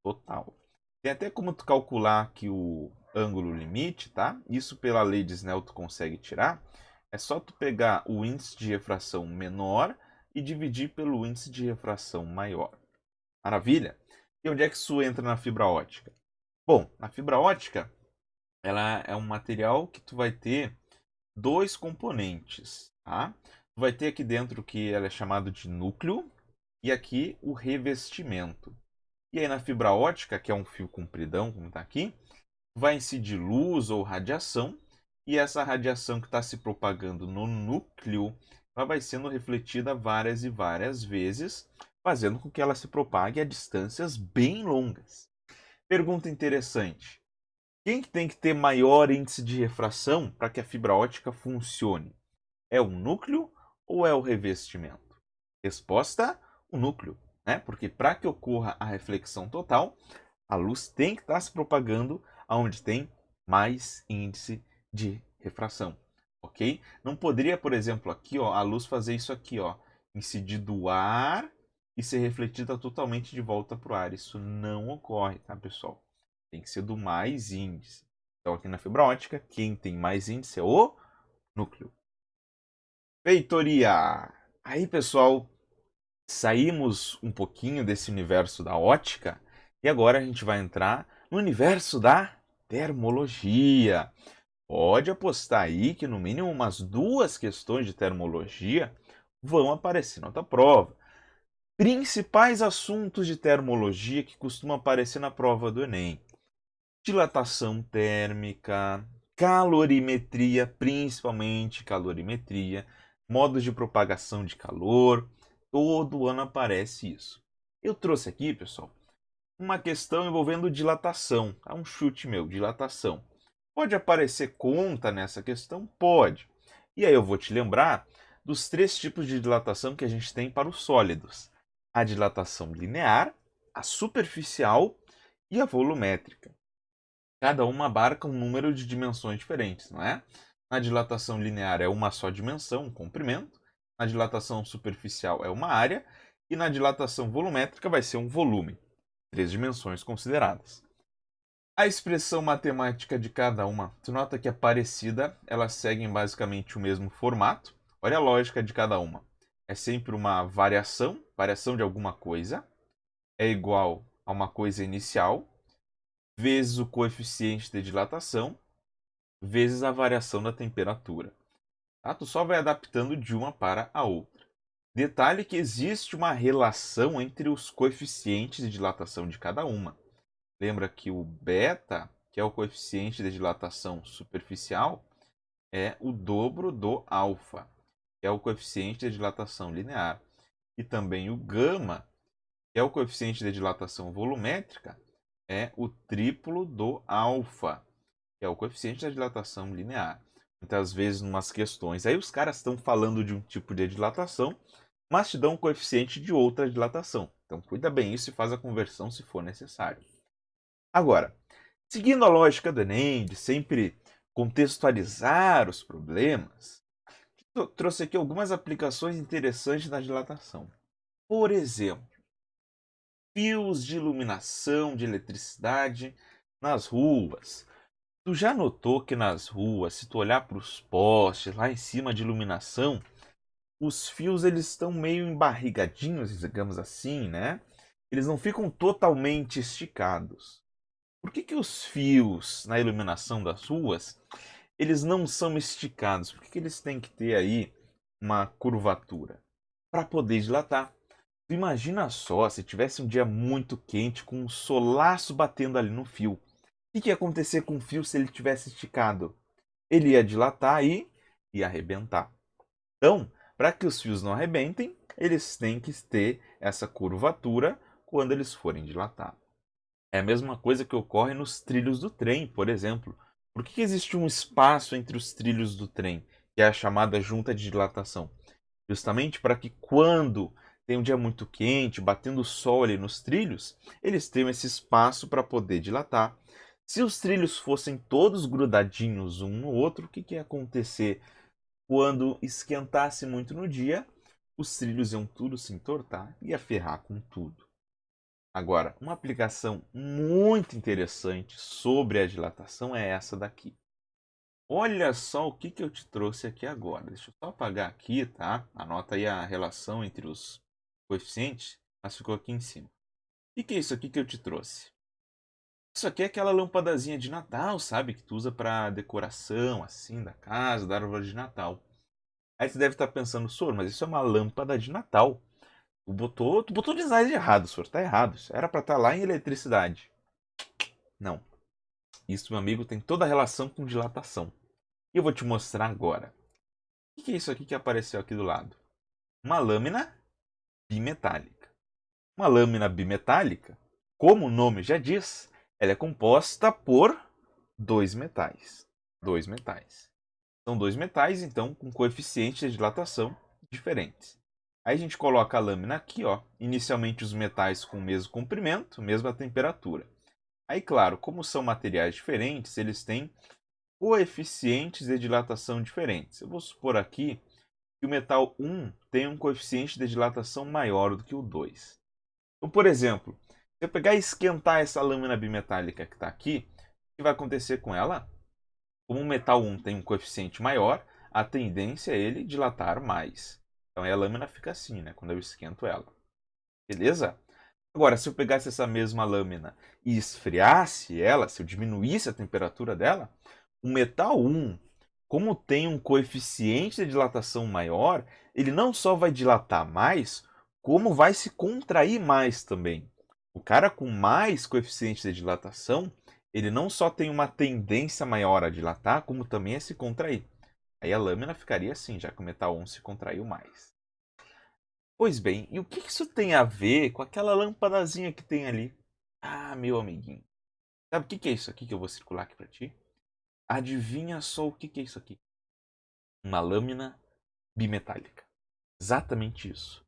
total. Tem até como tu calcular aqui o ângulo limite, tá? Isso pela lei de Snell tu consegue tirar. É só tu pegar o índice de refração menor e dividir pelo índice de refração maior. Maravilha? E onde é que isso entra na fibra ótica? Bom, na fibra ótica, ela é um material que tu vai ter dois componentes, tá? Tu vai ter aqui dentro que ela é chamado de núcleo e aqui o revestimento. E aí na fibra ótica, que é um fio compridão, como está aqui, vai incidir luz ou radiação, e essa radiação que está se propagando no núcleo, ela vai sendo refletida várias e várias vezes, fazendo com que ela se propague a distâncias bem longas. Pergunta interessante: quem que tem que ter maior índice de refração para que a fibra ótica funcione? É o núcleo ou é o revestimento? Resposta: o núcleo, né? Porque para que ocorra a reflexão total, a luz tem que estar se propagando aonde tem mais índice de refração, ok? Não poderia, por exemplo, aqui, ó, a luz fazer isso aqui, ó, incidir do ar e ser refletida totalmente de volta para o ar. Isso não ocorre, tá, pessoal? Tem que ser do mais índice. Então, aqui na fibra ótica, quem tem mais índice é o núcleo. Feitoria! Aí, pessoal, saímos um pouquinho desse universo da ótica e agora a gente vai entrar no universo da termologia. Pode apostar aí que no mínimo umas duas questões de termologia vão aparecer na tua prova. Principais assuntos de termologia que costumam aparecer na prova do Enem: dilatação térmica, calorimetria, principalmente calorimetria, modos de propagação de calor. Todo ano aparece isso. Eu trouxe aqui, pessoal, uma questão envolvendo dilatação. É um chute meu, dilatação. Pode aparecer conta nessa questão? Pode. E aí eu vou te lembrar dos três tipos de dilatação que a gente tem para os sólidos: a dilatação linear, a superficial e a volumétrica. Cada uma abarca um número de dimensões diferentes, não é? Na dilatação linear é uma só dimensão, um comprimento. Na dilatação superficial é uma área. E na dilatação volumétrica vai ser um volume. Três dimensões consideradas. A expressão matemática de cada uma, tu nota que é parecida, elas seguem basicamente o mesmo formato. Olha a lógica de cada uma. É sempre uma variação de alguma coisa, é igual a uma coisa inicial, vezes o coeficiente de dilatação, vezes a variação da temperatura. Tá? Tu só vai adaptando de uma para a outra. Detalhe que existe uma relação entre os coeficientes de dilatação de cada uma. Lembra que o beta, que é o coeficiente de dilatação superficial, é o dobro do alfa, que é o coeficiente de dilatação linear. E também o gama, que é o coeficiente de dilatação volumétrica, é o triplo do alfa, que é o coeficiente da dilatação linear. Muitas vezes, em umas questões, aí os caras estão falando de um tipo de dilatação, mas te dão um coeficiente de outra dilatação. Então, cuida bem isso e faz a conversão se for necessário. Agora, seguindo a lógica do Enem, de sempre contextualizar os problemas, eu trouxe aqui algumas aplicações interessantes na dilatação. Por exemplo, fios de iluminação de eletricidade nas ruas. Tu já notou que nas ruas, se tu olhar para os postes lá em cima de iluminação, os fios eles estão meio embarrigadinhos, digamos assim, né? Eles não ficam totalmente esticados. Por que que os fios na iluminação das ruas, eles não são esticados? Por que que eles têm que ter aí uma curvatura? Para poder dilatar. Tu imagina só se tivesse um dia muito quente com um solaço batendo ali no fio. O que ia acontecer com o fio se ele tivesse esticado? Ele ia dilatar e ia arrebentar. Então, para que os fios não arrebentem, eles têm que ter essa curvatura quando eles forem dilatar. É a mesma coisa que ocorre nos trilhos do trem, por exemplo. Por que existe um espaço entre os trilhos do trem, que é a chamada junta de dilatação? Justamente para que quando tem um dia muito quente, batendo o sol ali nos trilhos, eles tenham esse espaço para poder dilatar. Se os trilhos fossem todos grudadinhos um no outro, o que ia acontecer? Quando esquentasse muito no dia, os trilhos iam tudo se entortar e ia ferrar com tudo. Agora, uma aplicação muito interessante sobre a dilatação é essa daqui. Olha só o que eu te trouxe aqui agora. Deixa eu só apagar aqui, tá? Anota aí a relação entre os coeficientes, mas ficou aqui em cima. O que é isso aqui que eu te trouxe? Isso aqui é aquela lâmpadazinha de Natal, sabe? Que tu usa para decoração, assim, da casa, da árvore de Natal. Aí você deve estar pensando, Sor, mas isso é uma lâmpada de Natal. Tu botou o design errado, Sor. Tá errado. Isso era para estar lá em eletricidade. Não. Isso, meu amigo, tem toda a relação com dilatação. E eu vou te mostrar agora. O que é isso aqui que apareceu aqui do lado? Uma lâmina bimetálica. Uma lâmina bimetálica, como o nome já diz, ela é composta por dois metais. Dois metais. São dois metais, então, com coeficientes de dilatação diferentes. Aí a gente coloca a lâmina aqui, ó. Inicialmente os metais com o mesmo comprimento, mesma temperatura. Aí, claro, como são materiais diferentes, eles têm coeficientes de dilatação diferentes. Eu vou supor aqui que o metal 1 tem um coeficiente de dilatação maior do que o 2. Então, por exemplo, se eu pegar e esquentar essa lâmina bimetálica que está aqui, o que vai acontecer com ela? Como o metal 1 tem um coeficiente maior, a tendência é ele dilatar mais. Então aí a lâmina fica assim, né? Quando eu esquento ela. Beleza? Agora, se eu pegasse essa mesma lâmina e esfriasse ela, se eu diminuísse a temperatura dela, o metal 1, como tem um coeficiente de dilatação maior, ele não só vai dilatar mais, como vai se contrair mais também. O cara com mais coeficiente de dilatação, ele não só tem uma tendência maior a dilatar, como também a se contrair. Aí a lâmina ficaria assim, já que o metal 1 se contraiu mais. Pois bem, e o que isso tem a ver com aquela lâmpadazinha que tem ali? Ah, meu amiguinho. Sabe o que é isso aqui que eu vou circular aqui para ti? Adivinha só o que é isso aqui? Uma lâmina bimetálica. Exatamente isso.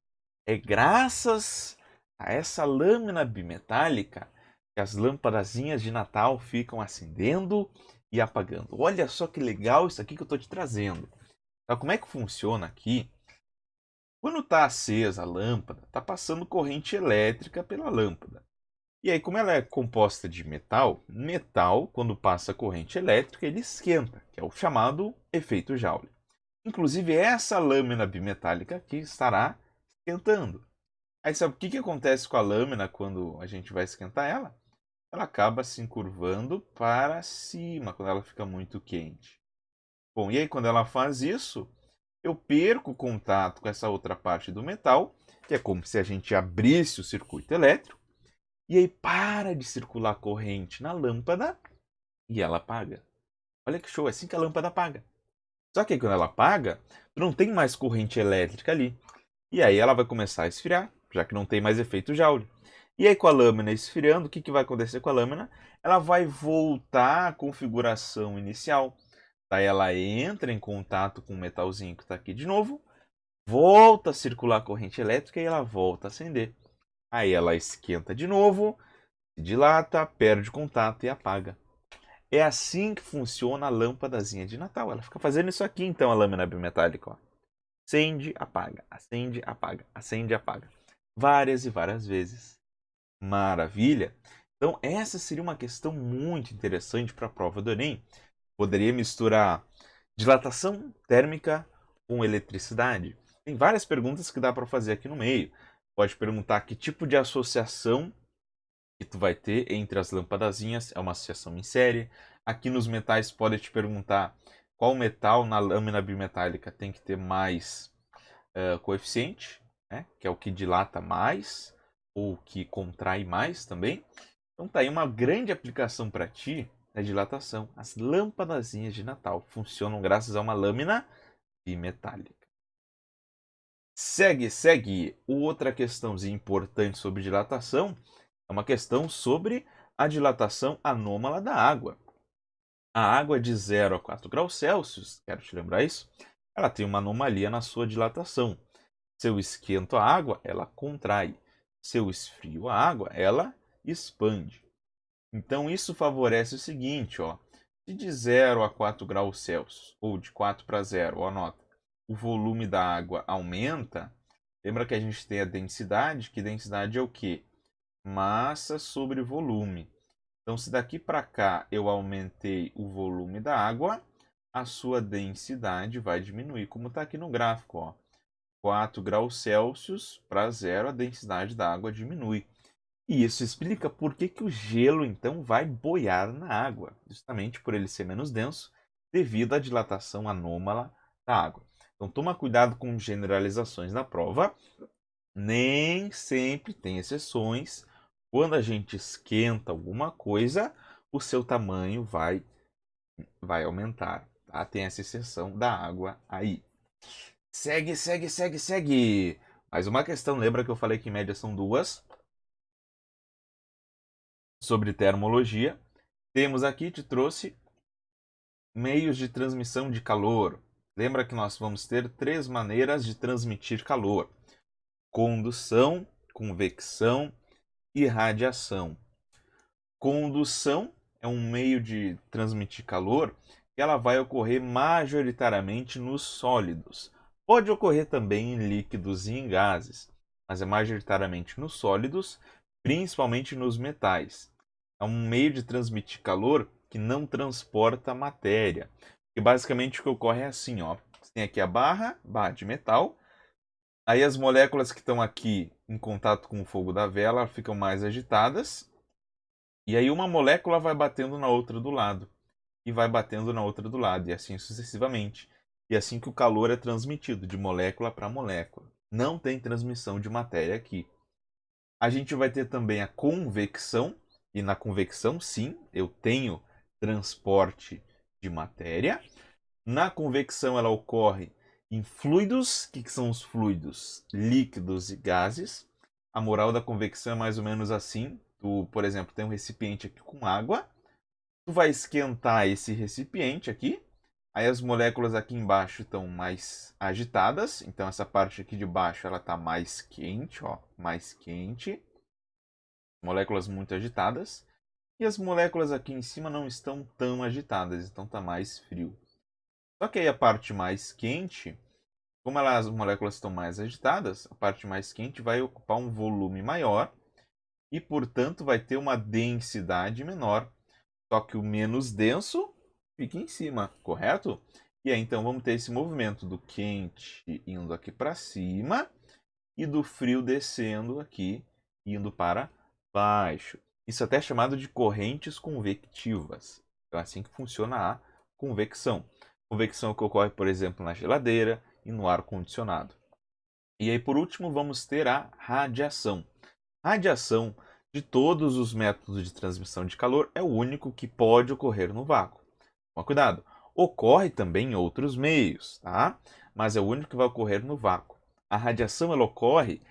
É graças a essa lâmina bimetálica que as lâmpadazinhas de Natal ficam acendendo e apagando. Olha só que legal isso aqui que eu estou te trazendo. Então, como é que funciona aqui? Quando está acesa a lâmpada, está passando corrente elétrica pela lâmpada. E aí, como ela é composta de metal, quando passa corrente elétrica, ele esquenta, que é o chamado efeito Joule. Inclusive, essa lâmina bimetálica aqui estará esquentando. Aí, sabe o que acontece com a lâmina quando a gente vai esquentar ela? Ela acaba se encurvando para cima quando ela fica muito quente. Bom, e aí, quando ela faz isso, eu perco o contato com essa outra parte do metal, que é como se a gente abrisse o circuito elétrico, e aí para de circular corrente na lâmpada e ela apaga. Olha que show, é assim que a lâmpada apaga. Só que aí, quando ela apaga, não tem mais corrente elétrica ali. E aí ela vai começar a esfriar, já que não tem mais efeito Joule. E aí, com a lâmina esfriando, o que vai acontecer com a lâmina? Ela vai voltar à configuração inicial. Daí ela entra em contato com o metalzinho que está aqui de novo, volta a circular a corrente elétrica e ela volta a acender. Aí ela esquenta de novo, se dilata, perde contato e apaga. É assim que funciona a lâmpadazinha de Natal. Ela fica fazendo isso aqui, então, a lâmina bimetálica. Ó. Acende, apaga, acende, apaga, acende, apaga. Várias e várias vezes. Maravilha! Então, essa seria uma questão muito interessante para a prova do Enem. Poderia misturar dilatação térmica com eletricidade. Tem várias perguntas que dá para fazer aqui no meio. Pode perguntar que tipo de associação que tu vai ter entre as lâmpadazinhas, é uma associação em série. Aqui nos metais pode te perguntar qual metal na lâmina bimetálica tem que ter mais coeficiente, né? Que é o que dilata mais ou que contrai mais também. Então tá aí uma grande aplicação para ti da dilatação. As lâmpadazinhas de Natal funcionam graças a uma lâmina bimetálica. Segue, segue. Outra questãozinha importante sobre dilatação é uma questão sobre a dilatação anômala da água. A água de 0 a 4 graus Celsius, quero te lembrar isso, ela tem uma anomalia na sua dilatação. Se eu esquento a água, ela contrai. Se eu esfrio a água, ela expande. Então isso favorece o seguinte, ó. Se de 0 a 4 graus Celsius, ou de 4 para 0, ó, anota, o volume da água aumenta, lembra que a gente tem a densidade, que densidade é o quê? Massa sobre volume. Então, se daqui para cá eu aumentei o volume da água, a sua densidade vai diminuir, como está aqui no gráfico. Ó. 4 graus Celsius para 0, a densidade da água diminui. E isso explica por que o gelo, então, vai boiar na água, justamente por ele ser menos denso, devido à dilatação anômala da água. Então, toma cuidado com generalizações na prova. Nem sempre tem exceções. Quando a gente esquenta alguma coisa, o seu tamanho vai aumentar. Tá? Tem essa exceção da água aí. Segue, segue, segue, segue. Mais uma questão. Lembra que eu falei que em média são duas? Sobre termologia. Temos aqui, te trouxe meios de transmissão de calor. Lembra que nós vamos ter 3 maneiras de transmitir calor: condução, convecção e radiação. Condução é um meio de transmitir calor que ela vai ocorrer majoritariamente nos sólidos. Pode ocorrer também em líquidos e em gases, mas é majoritariamente nos sólidos, principalmente nos metais. É um meio de transmitir calor que não transporta matéria. E basicamente o que ocorre é assim, ó. Você tem aqui a barra de metal. Aí as moléculas que estão aqui em contato com o fogo da vela ficam mais agitadas. E aí uma molécula vai batendo na outra do lado. E vai batendo na outra do lado. E assim sucessivamente. E assim que o calor é transmitido de molécula para molécula. Não tem transmissão de matéria aqui. A gente vai ter também a convecção. E na convecção, sim, eu tenho transporte de matéria. Na convecção, ela ocorre em fluidos. O que são os fluidos? Líquidos e gases. A moral da convecção é mais ou menos assim. Tu, por exemplo, tem um recipiente aqui com água. Tu vai esquentar esse recipiente aqui. Aí as moléculas aqui embaixo estão mais agitadas. Então essa parte aqui de baixo ela está mais quente, ó, mais quente. Moléculas muito agitadas. E as moléculas aqui em cima não estão tão agitadas, então está mais frio. Só que aí a parte mais quente, como as moléculas estão mais agitadas, a parte mais quente vai ocupar um volume maior e, portanto, vai ter uma densidade menor. Só que o menos denso fica em cima, correto? E aí, então, vamos ter esse movimento do quente indo aqui para cima e do frio descendo aqui, indo para baixo. Isso até é chamado de correntes convectivas. Então, é assim que funciona a convecção. Convecção que ocorre, por exemplo, na geladeira e no ar-condicionado. E aí, por último, vamos ter a radiação. Radiação, de todos os métodos de transmissão de calor, é o único que pode ocorrer no vácuo. Toma cuidado. Ocorre também em outros meios, tá? Mas é o único que vai ocorrer no vácuo. A radiação ela ocorre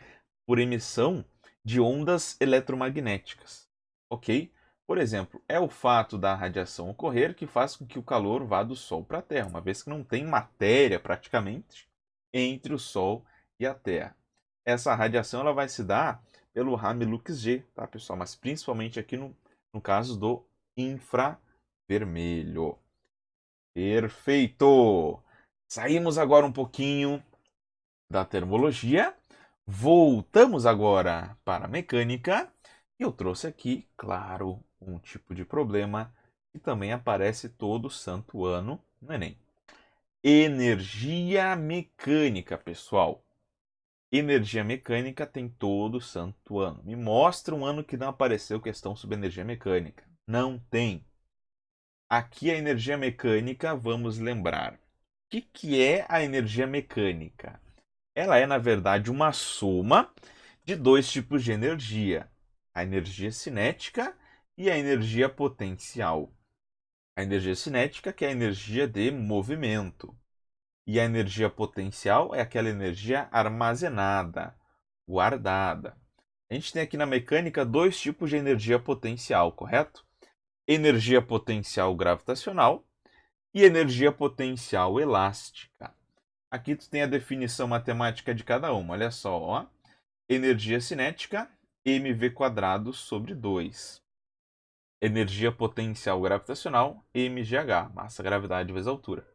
por emissão de ondas eletromagnéticas, ok? Por exemplo, é o fato da radiação ocorrer que faz com que o calor vá do Sol para a Terra, uma vez que não tem matéria praticamente entre o Sol e a Terra. Essa radiação ela vai se dar pelo raio Lux G, tá, pessoal? Mas principalmente aqui no caso do infravermelho. Perfeito! Saímos agora um pouquinho da termologia, voltamos agora para a mecânica e eu trouxe aqui, claro, um tipo de problema que também aparece todo santo ano no Enem. Energia mecânica, pessoal. Energia mecânica tem todo santo ano. Me mostra um ano que não apareceu questão sobre energia mecânica. Não tem. Aqui a energia mecânica, vamos lembrar. O que é a energia mecânica? Ela é, na verdade, uma soma de dois tipos de energia: a energia cinética e a energia potencial. A energia cinética, que é a energia de movimento, e a energia potencial é aquela energia armazenada, guardada. A gente tem aqui na mecânica dois tipos de energia potencial, correto? Energia potencial gravitacional e energia potencial elástica. Aqui tu tem a definição matemática de cada uma. Olha só, ó. Energia cinética, mv² sobre 2. Energia potencial gravitacional, mgh, massa, gravidade vezes altura.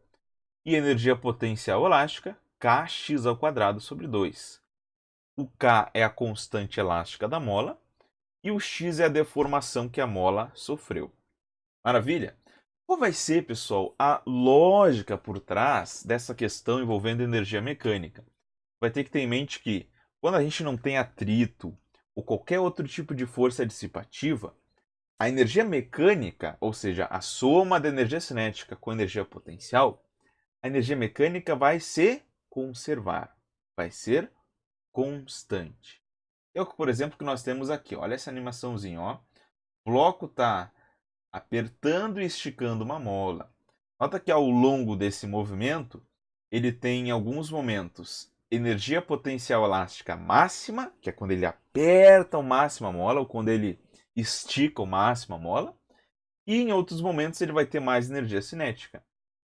E energia potencial elástica, kx² sobre 2. O K é a constante elástica da mola e o x é a deformação que a mola sofreu. Maravilha? Qual vai ser, pessoal, a lógica por trás dessa questão envolvendo energia mecânica? Vai ter que ter em mente que, quando a gente não tem atrito ou qualquer outro tipo de força dissipativa, a energia mecânica, ou seja, a soma da energia cinética com a energia potencial, a energia mecânica vai se conservar, vai ser constante. É o que, por exemplo, que nós temos aqui. Olha essa animaçãozinha, ó. O bloco está apertando e esticando uma mola. Nota que ao longo desse movimento, ele tem em alguns momentos energia potencial elástica máxima, que é quando ele aperta ao máximo a mola, ou quando ele estica ao máximo a mola, e em outros momentos ele vai ter mais energia cinética,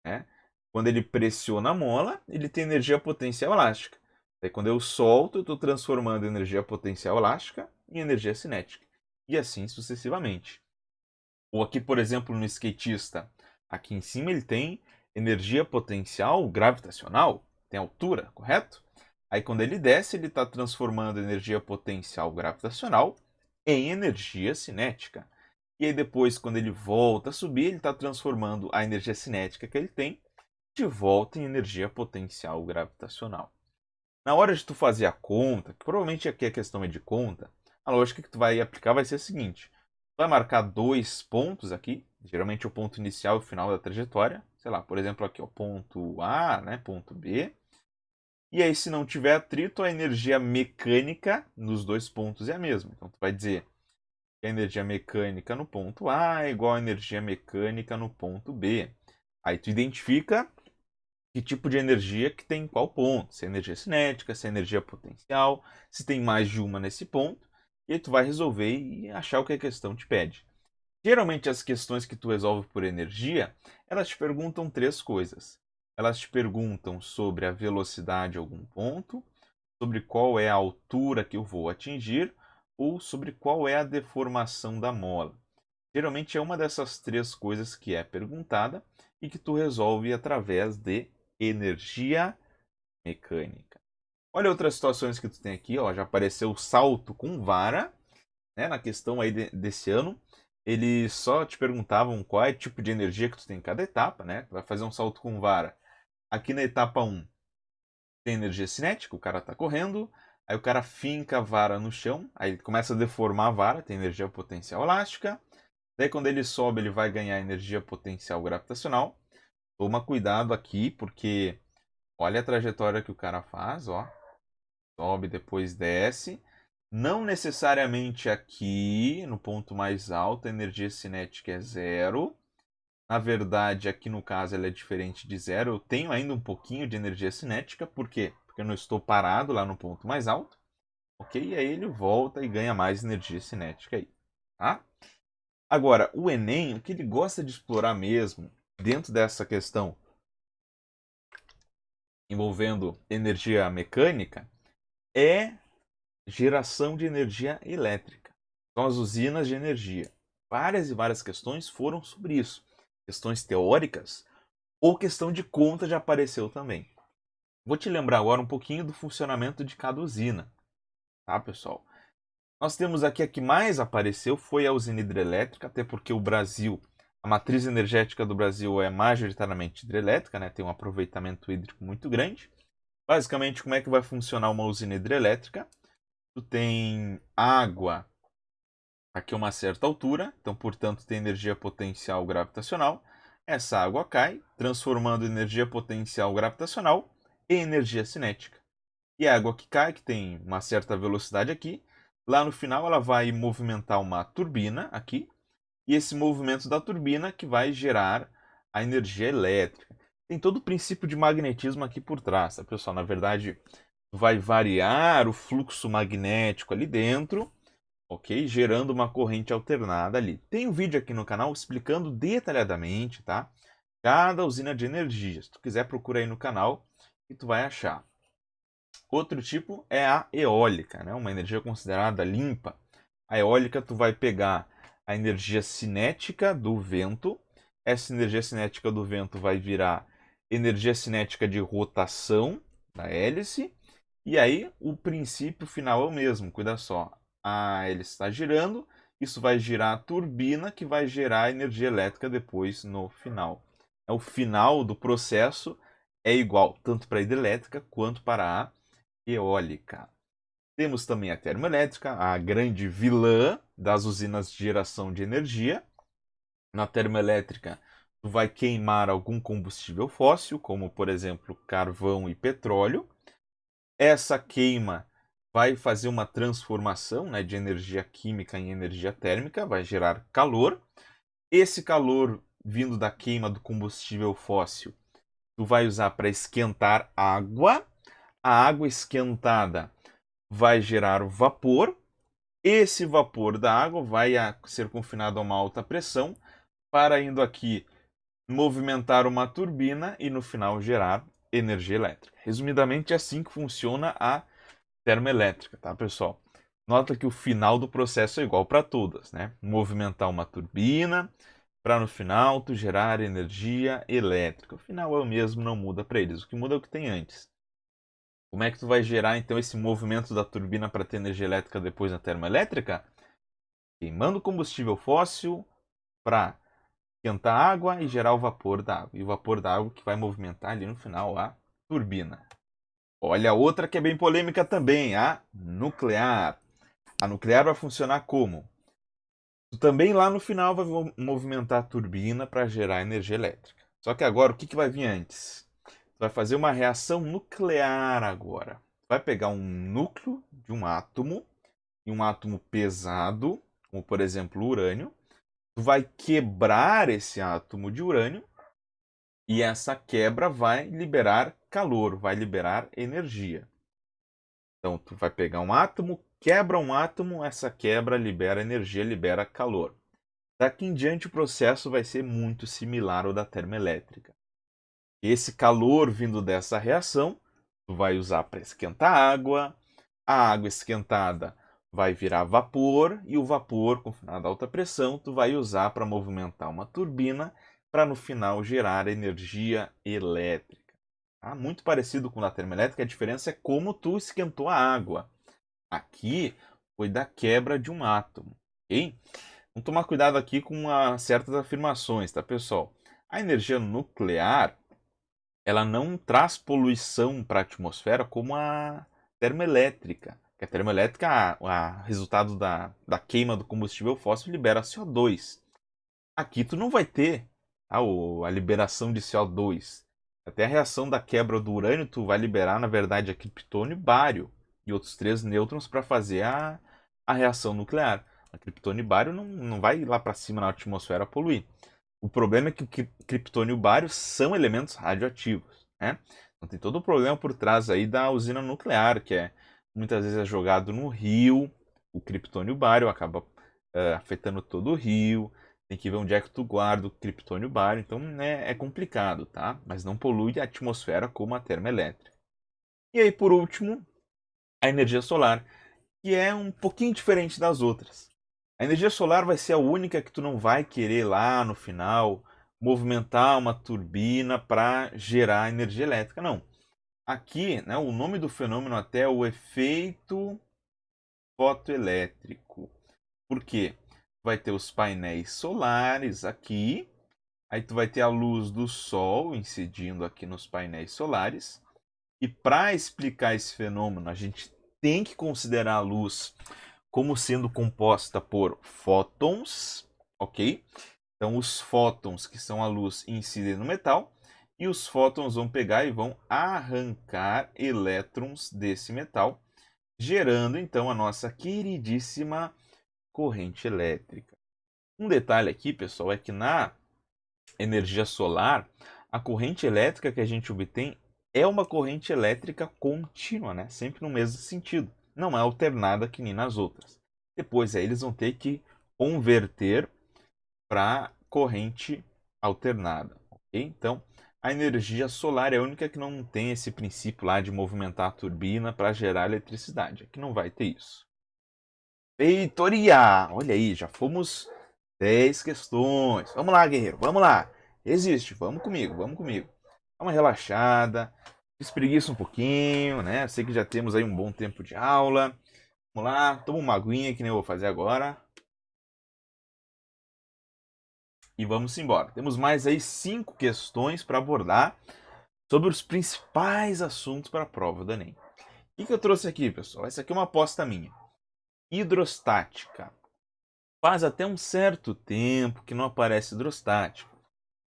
né? Quando ele pressiona a mola, ele tem energia potencial elástica. Daí, quando eu solto, eu estou transformando energia potencial elástica em energia cinética. E assim sucessivamente. Ou aqui, por exemplo, no skatista, aqui em cima ele tem energia potencial gravitacional, tem altura, correto? Aí quando ele desce, ele está transformando energia potencial gravitacional em energia cinética. E aí depois, quando ele volta a subir, ele está transformando a energia cinética que ele tem de volta em energia potencial gravitacional. Na hora de tu fazer a conta, que provavelmente aqui a questão é de conta, a lógica que tu vai aplicar vai ser a seguinte: tu vai marcar dois pontos aqui, geralmente o ponto inicial e o final da trajetória, sei lá, por exemplo aqui o ponto A, né, ponto B. E aí se não tiver atrito, a energia mecânica nos dois pontos é a mesma. Então tu vai dizer que a energia mecânica no ponto A é igual à energia mecânica no ponto B. Aí tu identifica que tipo de energia que tem em qual ponto, se é energia cinética, se é energia potencial, se tem mais de uma nesse ponto, e aí tu vai resolver e achar o que a questão te pede. Geralmente as questões que tu resolve por energia, elas te perguntam três coisas. Elas te perguntam sobre a velocidade de algum ponto, sobre qual é a altura que eu vou atingir, ou sobre qual é a deformação da mola. Geralmente é uma dessas três coisas que é perguntada e que tu resolve através de energia mecânica. Olha outras situações que tu tem aqui, ó, já apareceu o salto com vara, né, na questão aí desse ano. Eles só te perguntavam qual é o tipo de energia que tu tem em cada etapa, né? Tu vai fazer um salto com vara. Aqui na etapa 1 tem energia cinética, o cara tá correndo, aí o cara finca a vara no chão, aí ele começa a deformar a vara, tem energia potencial elástica. Daí quando ele sobe, ele vai ganhar energia potencial gravitacional. Toma cuidado aqui, porque olha a trajetória que o cara faz, ó. Sobe, depois desce. Não necessariamente aqui, no ponto mais alto, a energia cinética é zero. Na verdade, aqui no caso ela é diferente de zero. Eu tenho ainda um pouquinho de energia cinética. Por quê? Porque eu não estou parado lá no ponto mais alto. ok? E aí ele volta e ganha mais energia cinética aí, tá? Agora, o Enem, o que ele gosta de explorar mesmo, dentro dessa questão envolvendo energia mecânica, é geração de energia elétrica. São as usinas de energia. Várias e várias questões foram sobre isso. Questões teóricas ou questão de conta já apareceu também. Vou te lembrar agora um pouquinho do funcionamento de cada usina, tá, pessoal? Nós temos aqui a que mais apareceu foi a usina hidrelétrica, até porque o Brasil, a matriz energética do Brasil é majoritariamente hidrelétrica, né? Tem um aproveitamento hídrico muito grande. Basicamente, como é que vai funcionar uma usina hidrelétrica? Tu tem água aqui a uma certa altura, então, portanto, tem energia potencial gravitacional. Essa água cai, transformando energia potencial gravitacional em energia cinética. E a água que cai, que tem uma certa velocidade aqui, lá no final ela vai movimentar uma turbina aqui, e esse movimento da turbina que vai gerar a energia elétrica. Tem todo o princípio de magnetismo aqui por trás, tá, pessoal? Na verdade, vai variar o fluxo magnético ali dentro, ok? Gerando uma corrente alternada ali. Tem um vídeo aqui no canal explicando detalhadamente, tá? Cada usina de energia. Se tu quiser, procura aí no canal e tu vai achar. Outro tipo é a eólica, né? Uma energia considerada limpa. A eólica, tu vai pegar a energia cinética do vento. Essa energia cinética do vento vai virar energia cinética de rotação da hélice. E aí o princípio final é o mesmo. Cuida só, a hélice está girando, isso vai girar a turbina que vai gerar energia elétrica depois no final. O final do processo é igual tanto para a hidrelétrica quanto para a eólica. Temos também a termoelétrica, a grande vilã das usinas de geração de energia. Na termoelétrica, tu vai queimar algum combustível fóssil, como por exemplo carvão e petróleo. Essa queima vai fazer uma transformação, né, de energia química em energia térmica, vai gerar calor. Esse calor vindo da queima do combustível fóssil, tu vai usar para esquentar água. A água esquentada vai gerar vapor. Esse vapor da água vai ser confinado a uma alta pressão para indo aqui movimentar uma turbina e no final gerar energia elétrica. Resumidamente, é assim que funciona a termoelétrica, tá, pessoal? Nota que o final do processo é igual para todas, né? Movimentar uma turbina para no final tu gerar energia elétrica. O final é o mesmo, não muda para eles. O que muda é o que tem antes. Como é que tu vai gerar então esse movimento da turbina para ter energia elétrica depois na termoelétrica? Queimando combustível fóssil para esquentar água e gerar o vapor da água. E o vapor da água que vai movimentar ali no final a turbina. Olha outra que é bem polêmica também, a nuclear. A nuclear vai funcionar como? Tu também lá no final vai movimentar a turbina para gerar energia elétrica. Só que agora o que vai vir antes? Tu vai fazer uma reação nuclear agora. Tu vai pegar um núcleo de um átomo, e um átomo pesado, como por exemplo o urânio. Tu vai quebrar esse átomo de urânio e essa quebra vai liberar calor, vai liberar energia. Então tu vai pegar um átomo, quebra um átomo, essa quebra libera energia, libera calor. Daqui em diante o processo vai ser muito similar ao da termoelétrica. Esse calor vindo dessa reação, tu vai usar para esquentar a água esquentada vai virar vapor e o vapor, confinado a alta pressão, tu vai usar para movimentar uma turbina para no final gerar energia elétrica. Tá? Muito parecido com a termoelétrica, a diferença é como tu esquentou a água. Aqui foi da quebra de um átomo, ok? Vamos tomar cuidado aqui com certas afirmações, tá, pessoal? A energia nuclear, ela não traz poluição para a atmosfera como a termoelétrica. Que a termoelétrica, resultado da queima do combustível fóssil, libera CO2. Aqui tu não vai ter a liberação de CO2. Até a reação da quebra do urânio, tu vai liberar, na verdade, a criptônio e bário e outros três nêutrons para fazer a reação nuclear. A criptônio e bário não vai lá para cima na atmosfera poluir. O problema é que o criptônio e o bário são elementos radioativos, né? Então tem todo o problema por trás aí da usina nuclear, que é muitas vezes é jogado no rio, o criptônio bário acaba afetando todo o rio, tem que ver onde é que tu guarda o criptônio bário, então é complicado, tá? Mas não polui a atmosfera como a termoelétrica. E aí, por último, a energia solar, que é um pouquinho diferente das outras. A energia solar vai ser a única que tu não vai querer lá no final movimentar uma turbina para gerar energia elétrica, não. Aqui, né, o nome do fenômeno até é o efeito fotoelétrico. Por quê? Vai ter os painéis solares aqui, aí tu vai ter a luz do sol incidindo aqui nos painéis solares. E para explicar esse fenômeno, a gente tem que considerar a luz como sendo composta por fótons, ok? Então, os fótons, que são a luz, incidem no metal, e os fótons vão pegar e vão arrancar elétrons desse metal, gerando então a nossa queridíssima corrente elétrica. Um detalhe aqui, pessoal, é que na energia solar, a corrente elétrica que a gente obtém é uma corrente elétrica contínua, né? Sempre no mesmo sentido. Não é alternada que nem nas outras. Depois aí eles vão ter que converter para corrente alternada, ok? Então, a energia solar é a única que não tem esse princípio lá de movimentar a turbina para gerar eletricidade. Aqui não vai ter isso. Feitoria! Olha aí, já fomos 10 questões. Vamos lá, guerreiro, vamos lá. Existe, vamos comigo, vamos comigo. Dá uma relaxada, espreguiça um pouquinho, né? Sei que já temos aí um bom tempo de aula. Vamos lá, toma uma aguinha que nem eu vou fazer agora. E vamos embora. Temos mais aí 5 questões para abordar sobre os principais assuntos para a prova do Enem. O que eu trouxe aqui, pessoal? Essa aqui é uma aposta minha. Hidrostática. Faz até um certo tempo que não aparece hidrostática.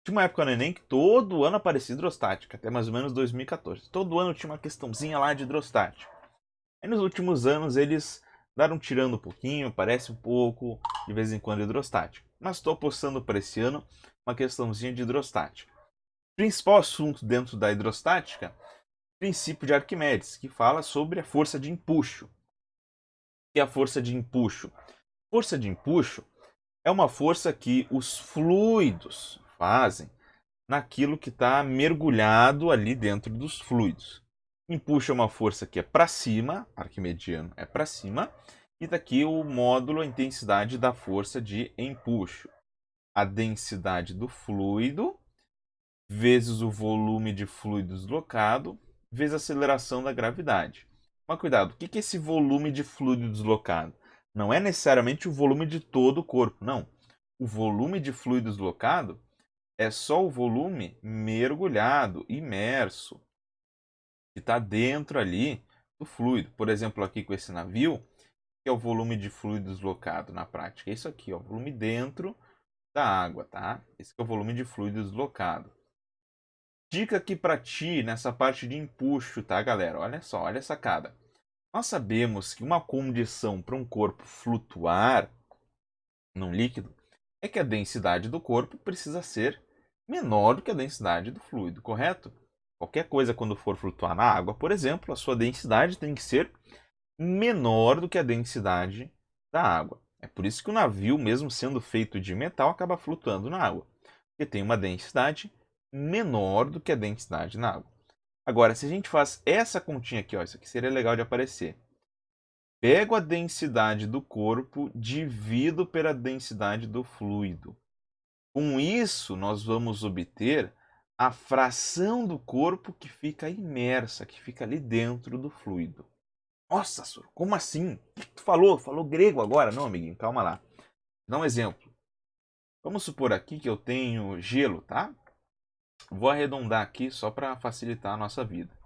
Tinha uma época no Enem que todo ano aparecia hidrostática, até mais ou menos 2014. Todo ano tinha uma questãozinha lá de hidrostática. Aí nos últimos anos eles daram tirando um pouquinho, aparece um pouco, de vez em quando hidrostática. Mas estou apostando para esse ano uma questãozinha de hidrostática. O principal assunto dentro da hidrostática, princípio de Arquimedes, que fala sobre a força de empuxo. O que é a força de empuxo? Força de empuxo é uma força que os fluidos fazem naquilo que está mergulhado ali dentro dos fluidos. Empuxo é uma força que é para cima, arquimediano é para cima, e daqui o módulo, a intensidade da força de empuxo. A densidade do fluido vezes o volume de fluido deslocado vezes a aceleração da gravidade. Mas cuidado, o que é esse volume de fluido deslocado? Não é necessariamente o volume de todo o corpo, não. O volume de fluido deslocado é só o volume mergulhado, imerso, que está dentro ali do fluido. Por exemplo, aqui com esse navio, que é o volume de fluido deslocado na prática. É isso aqui, ó, volume dentro da água, tá? Esse é o volume de fluido deslocado. Dica aqui para ti nessa parte de empuxo, tá, galera? Olha só, olha a sacada. Nós sabemos que uma condição para um corpo flutuar num líquido é que a densidade do corpo precisa ser menor do que a densidade do fluido, correto? Qualquer coisa, quando for flutuar na água, por exemplo, a sua densidade tem que ser menor do que a densidade da água. É por isso que o navio, mesmo sendo feito de metal, acaba flutuando na água, porque tem uma densidade menor do que a densidade na água. Agora, se a gente faz essa continha aqui, ó, isso aqui seria legal de aparecer. Pego a densidade do corpo, divido pela densidade do fluido. Com isso, nós vamos obter a fração do corpo que fica imersa, que fica ali dentro do fluido. Nossa, Sor, como assim? O que tu falou? Falou grego agora? Não, amiguinho, calma lá. Vou dar um exemplo. Vamos supor aqui que eu tenho gelo, tá? Vou arredondar aqui só para facilitar a nossa vida.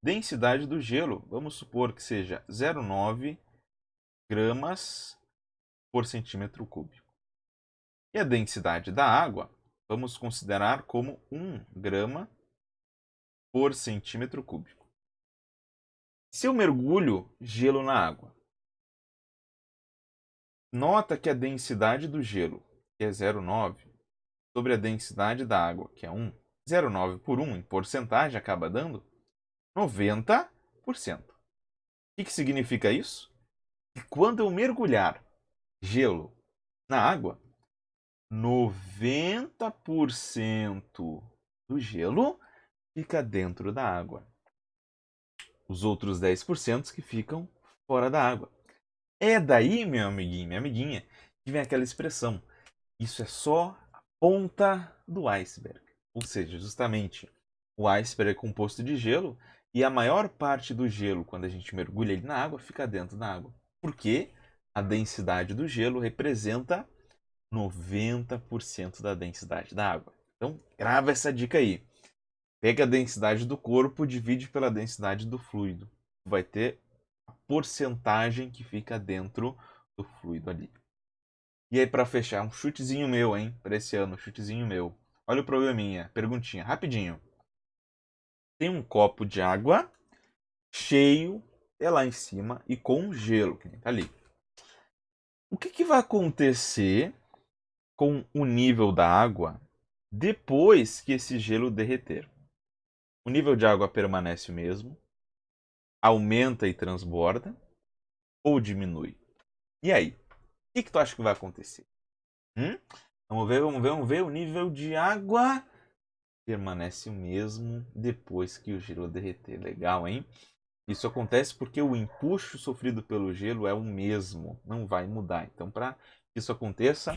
Densidade do gelo, vamos supor que seja 0,9 gramas por centímetro cúbico. E a densidade da água, vamos considerar como 1 grama por centímetro cúbico. Se eu mergulho gelo na água, nota que a densidade do gelo, que é 0,9, sobre a densidade da água, que é 1, 0,9 por 1 em porcentagem acaba dando 90%. O que significa isso? Que quando eu mergulhar gelo na água, 90% do gelo fica dentro da água. Os outros 10% que ficam fora da água. É daí, meu amiguinho, minha amiguinha, que vem aquela expressão. Isso é só a ponta do iceberg. Ou seja, justamente, o iceberg é composto de gelo e a maior parte do gelo, quando a gente mergulha ele na água, fica dentro da água. Porque a densidade do gelo representa 90% da densidade da água. Então, grava essa dica aí. Pega a densidade do corpo, divide pela densidade do fluido. Vai ter a porcentagem que fica dentro do fluido ali. E aí, para fechar, um chutezinho meu, hein? Para esse ano, um chutezinho meu. Olha o probleminha. Perguntinha, rapidinho. Tem um copo de água cheio, é lá em cima, e com gelo, que nem tá ali. O que vai acontecer com o nível da água depois que esse gelo derreter? O nível de água permanece o mesmo, aumenta e transborda, ou diminui? E aí? O que tu acha que vai acontecer? Vamos ver, vamos ver, vamos ver. O nível de água permanece o mesmo depois que o gelo derreter. Legal, hein? Isso acontece porque o empuxo sofrido pelo gelo é o mesmo, não vai mudar. Então, para que isso aconteça,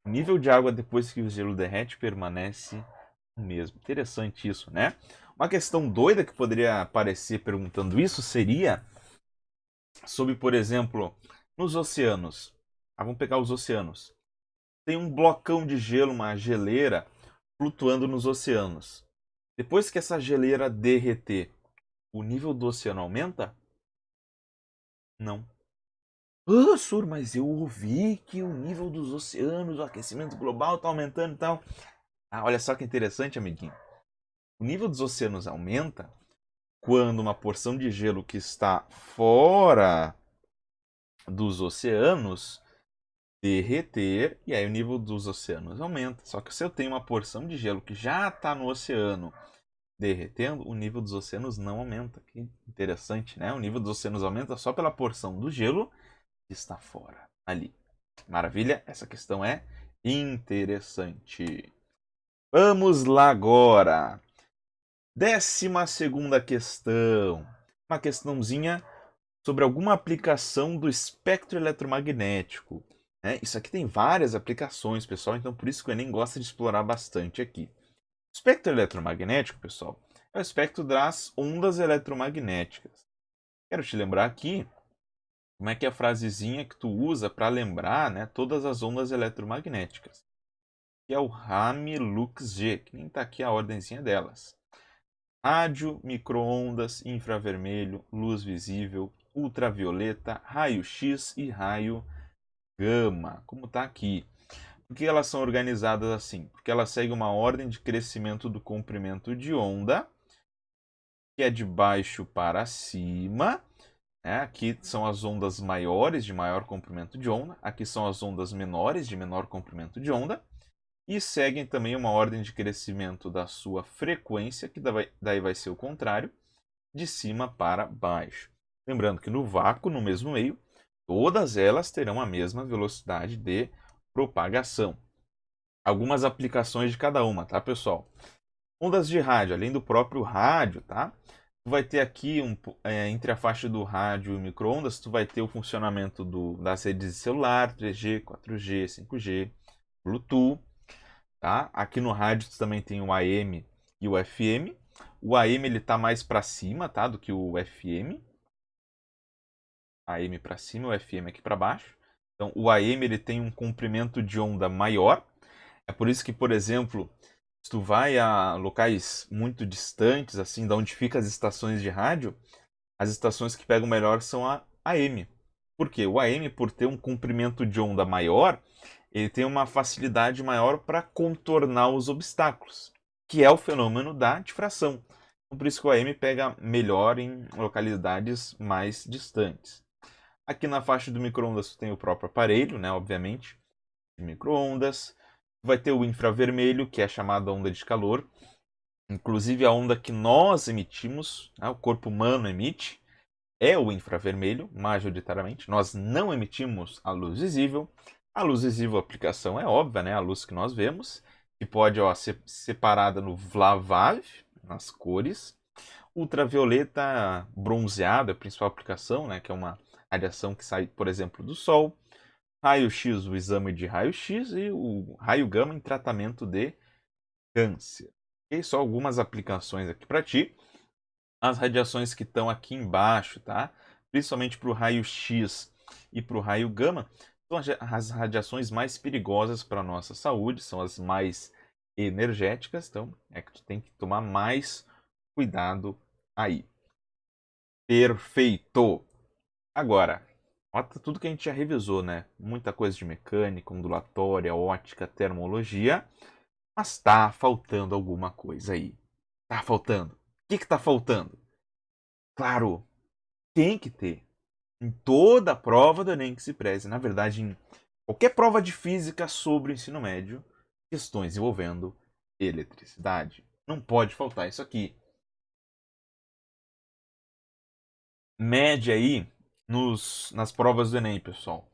o nível de água depois que o gelo derrete permanece o mesmo. Interessante isso, né? Uma questão doida que poderia aparecer perguntando isso seria sobre, por exemplo, nos oceanos. Vamos pegar os oceanos. Tem um blocão de gelo, uma geleira, flutuando nos oceanos. Depois que essa geleira derreter, o nível do oceano aumenta? Não. Sur, mas eu ouvi que o nível dos oceanos, o aquecimento global está aumentando e tal. Olha só que interessante, amiguinho. O nível dos oceanos aumenta quando uma porção de gelo que está fora dos oceanos derreter, e aí o nível dos oceanos aumenta. Só que se eu tenho uma porção de gelo que já está no oceano derretendo, o nível dos oceanos não aumenta. Que interessante, né? O nível dos oceanos aumenta só pela porção do gelo que está fora, ali. Maravilha? Essa questão é interessante. Vamos lá agora. 12ª questão. Uma questãozinha sobre alguma aplicação do espectro eletromagnético. Isso aqui tem várias aplicações, pessoal, então por isso que o Enem gosta de explorar bastante aqui. O espectro eletromagnético, pessoal, é o espectro das ondas eletromagnéticas. Quero te lembrar aqui como é que é a frasezinha que tu usa para lembrar, né, todas as ondas eletromagnéticas. Que é o RAM Lux G, que nem está aqui a ordenzinha delas. Rádio, micro-ondas, infravermelho, luz visível, ultravioleta, raio-x e raio gama, como está aqui. Por que elas são organizadas assim? Porque elas seguem uma ordem de crescimento do comprimento de onda, que é de baixo para cima. Aqui são as ondas maiores, de maior comprimento de onda. Aqui são as ondas menores, de menor comprimento de onda. E seguem também uma ordem de crescimento da sua frequência, que daí vai ser o contrário, de cima para baixo. Lembrando que no vácuo, no mesmo meio, todas elas terão a mesma velocidade de propagação. Algumas aplicações de cada uma, tá, pessoal? Ondas de rádio, além do próprio rádio, tá? Tu vai ter aqui, entre a faixa do rádio e micro-ondas, tu vai ter o funcionamento das redes de celular, 3G, 4G, 5G, Bluetooth, tá? Aqui no rádio tu também tem o AM e o FM. O AM ele tá mais para cima, tá, do que o FM. AM para cima, o FM aqui para baixo. Então, o AM ele tem um comprimento de onda maior. É por isso que, por exemplo, se tu vai a locais muito distantes, assim, de onde ficam as estações de rádio, as estações que pegam melhor são a AM. Por quê? O AM, por ter um comprimento de onda maior, ele tem uma facilidade maior para contornar os obstáculos, que é o fenômeno da difração. Então, por isso que o AM pega melhor em localidades mais distantes. Aqui na faixa do micro-ondas tem o próprio aparelho, né, obviamente, de micro-ondas. Vai ter o infravermelho, que é a chamada onda de calor. Inclusive a onda que nós emitimos, né, o corpo humano emite, é o infravermelho, majoritariamente. Nós não emitimos a luz visível. A luz visível, a aplicação é óbvia, né? A luz que nós vemos, que pode ser separada no VLAVAV, nas cores. Ultravioleta bronzeado é a principal aplicação, né? Que é uma radiação que sai, por exemplo, do Sol. Raio-X, o exame de raio-X, e o raio gama em tratamento de câncer. E só algumas aplicações aqui para ti. As radiações que estão aqui embaixo, tá? Principalmente para o raio-X e para o raio gama, são as radiações mais perigosas para a nossa saúde, são as mais energéticas, então é que tu tem que tomar mais cuidado aí. Perfeito! Agora, nota tudo que a gente já revisou, né? Muita coisa de mecânica, ondulatória, ótica, termologia, mas tá faltando alguma coisa aí. Tá faltando. O que que tá faltando? Claro, tem que ter. Em toda a prova do Enem que se preze, na verdade, em qualquer prova de física sobre o ensino médio, questões envolvendo eletricidade. Não pode faltar isso aqui. Mede aí nas provas do Enem, pessoal.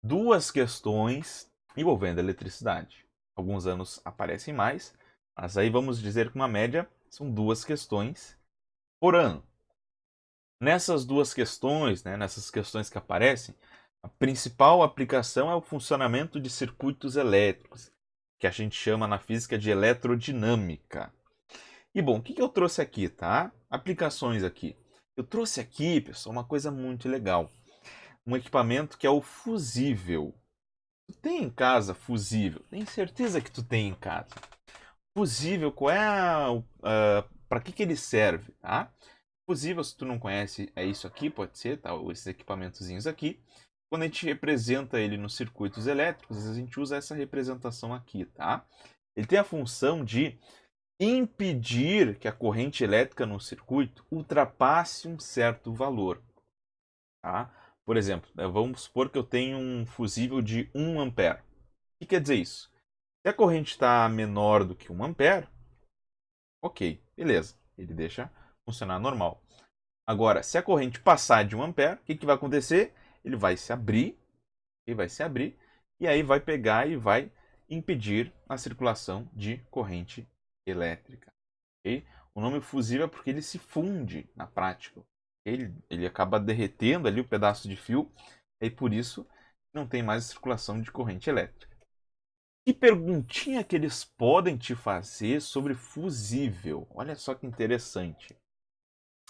2 questões envolvendo eletricidade. Alguns anos aparecem mais, mas aí vamos dizer que uma média são 2 questões por ano. Nessas 2 questões, né, nessas questões que aparecem, a principal aplicação é o funcionamento de circuitos elétricos, que a gente chama na física de eletrodinâmica. E bom, o que eu trouxe aqui, tá? Aplicações aqui. Eu trouxe aqui, pessoal, uma coisa muito legal. Um equipamento que é o fusível. Tu tem em casa fusível? Tem certeza que tu tem em casa. Fusível, qual é para que ele serve, tá? Fusível, se tu não conhece, é isso aqui, pode ser, tá? Esses equipamentozinhos aqui. Quando a gente representa ele nos circuitos elétricos, a gente usa essa representação aqui, tá? Ele tem a função de impedir que a corrente elétrica no circuito ultrapasse um certo valor, tá? Por exemplo, vamos supor que eu tenho um fusível de 1 ampere. O que quer dizer isso? Se a corrente está menor do que 1 ampere, ok, beleza, ele deixa funcionar normal. Agora, se a corrente passar de 1 ampere, o que vai acontecer? Ele vai se abrir, e aí vai pegar e vai impedir a circulação de corrente elétrica. Okay? O nome fusível é porque ele se funde na prática. Ele acaba derretendo ali o pedaço de fio, e por isso não tem mais circulação de corrente elétrica. Que perguntinha que eles podem te fazer sobre fusível? Olha só que interessante.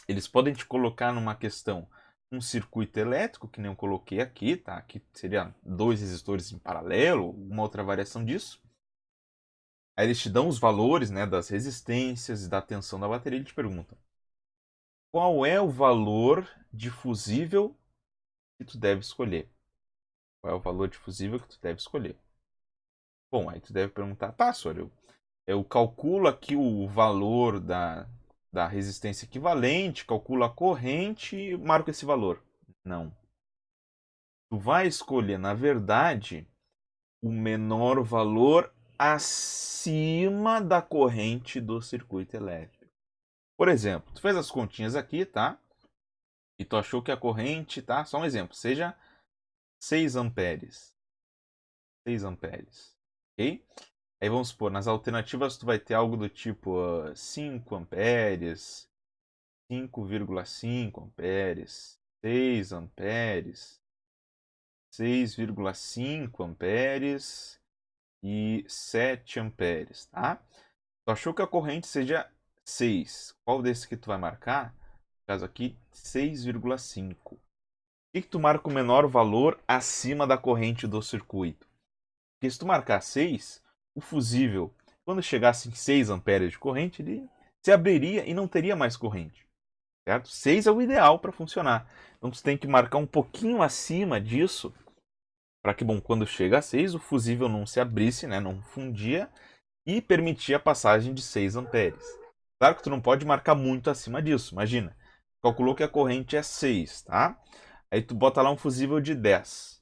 Eles podem te colocar numa questão um circuito elétrico, que nem eu coloquei aqui, tá? Aqui seria 2 resistores em paralelo, uma outra variação disso. Aí eles te dão os valores, né, das resistências e da tensão da bateria e te perguntam: qual é o valor de fusível que tu deve escolher? Qual é o valor de fusível que tu deve escolher? Bom, aí tu deve perguntar: tá, senhor, eu calculo aqui o valor da resistência equivalente, calculo a corrente e marco esse valor. Não. Tu vai escolher, na verdade, o menor valor acima da corrente do circuito elétrico. Por exemplo, tu fez as continhas aqui, tá? E tu achou que a corrente, tá? Só um exemplo, seja 6 amperes. 6 amperes, ok? Aí vamos supor, nas alternativas tu vai ter algo do tipo 5 amperes, 5,5 amperes, 6 amperes, 6,5 amperes e 7 amperes, tá? Tu achou que a corrente seja 6. Qual desses que tu vai marcar? No caso aqui, 6,5. Por que tu marca o menor valor acima da corrente do circuito? Porque se tu marcar 6, o fusível, quando chegasse em 6 amperes de corrente, ele se abriria e não teria mais corrente. Certo? 6 é o ideal para funcionar. Então você tem que marcar um pouquinho acima disso para que, bom, quando chega a 6, o fusível não se abrisse, né, não fundia e permitia a passagem de 6 amperes. Claro que tu não pode marcar muito acima disso. Imagina, calculou que a corrente é 6, tá? Aí tu bota lá um fusível de 10.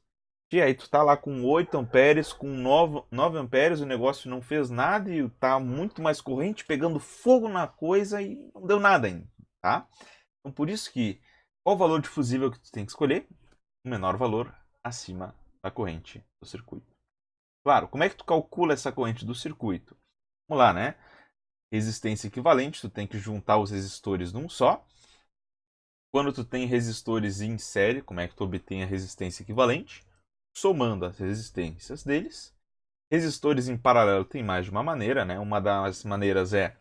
E aí tu tá lá com 8 amperes, com 9 amperes, o negócio não fez nada e tá muito mais corrente, pegando fogo na coisa e não deu nada ainda, tá? Então por isso que Qual o valor de fusível que tu tem que escolher? O menor valor acima da corrente do circuito. Claro, como é que tu calcula essa corrente do circuito? Vamos lá, né? Resistência equivalente, tu tem que juntar os resistores num só. Quando tu tem resistores em série, como é que tu obtém a resistência equivalente? Somando as resistências deles. Resistores em paralelo tem mais de uma maneira, né? Uma das maneiras é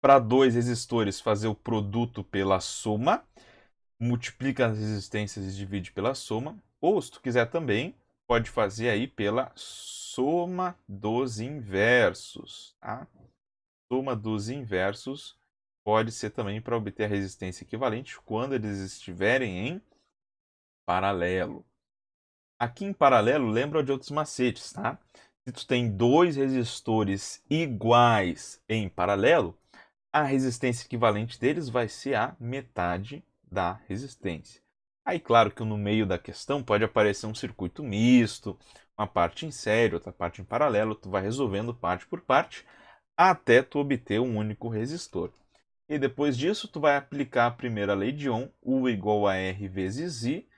para dois resistores fazer o produto pela soma, multiplica as resistências e divide pela soma. Ou se tu quiser também, pode fazer aí pela soma dos inversos, tá? Soma dos inversos pode ser também para obter a resistência equivalente quando eles estiverem em paralelo. Aqui em paralelo, lembra de outros macetes, tá? Se tu tem dois resistores iguais em paralelo, a resistência equivalente deles vai ser a metade da resistência. Aí, claro que no meio da questão pode aparecer um circuito misto, uma parte em série, outra parte em paralelo, tu vai resolvendo parte por parte, até tu obter um único resistor. E depois disso, tu vai aplicar a primeira lei de Ohm, U igual a R vezes I,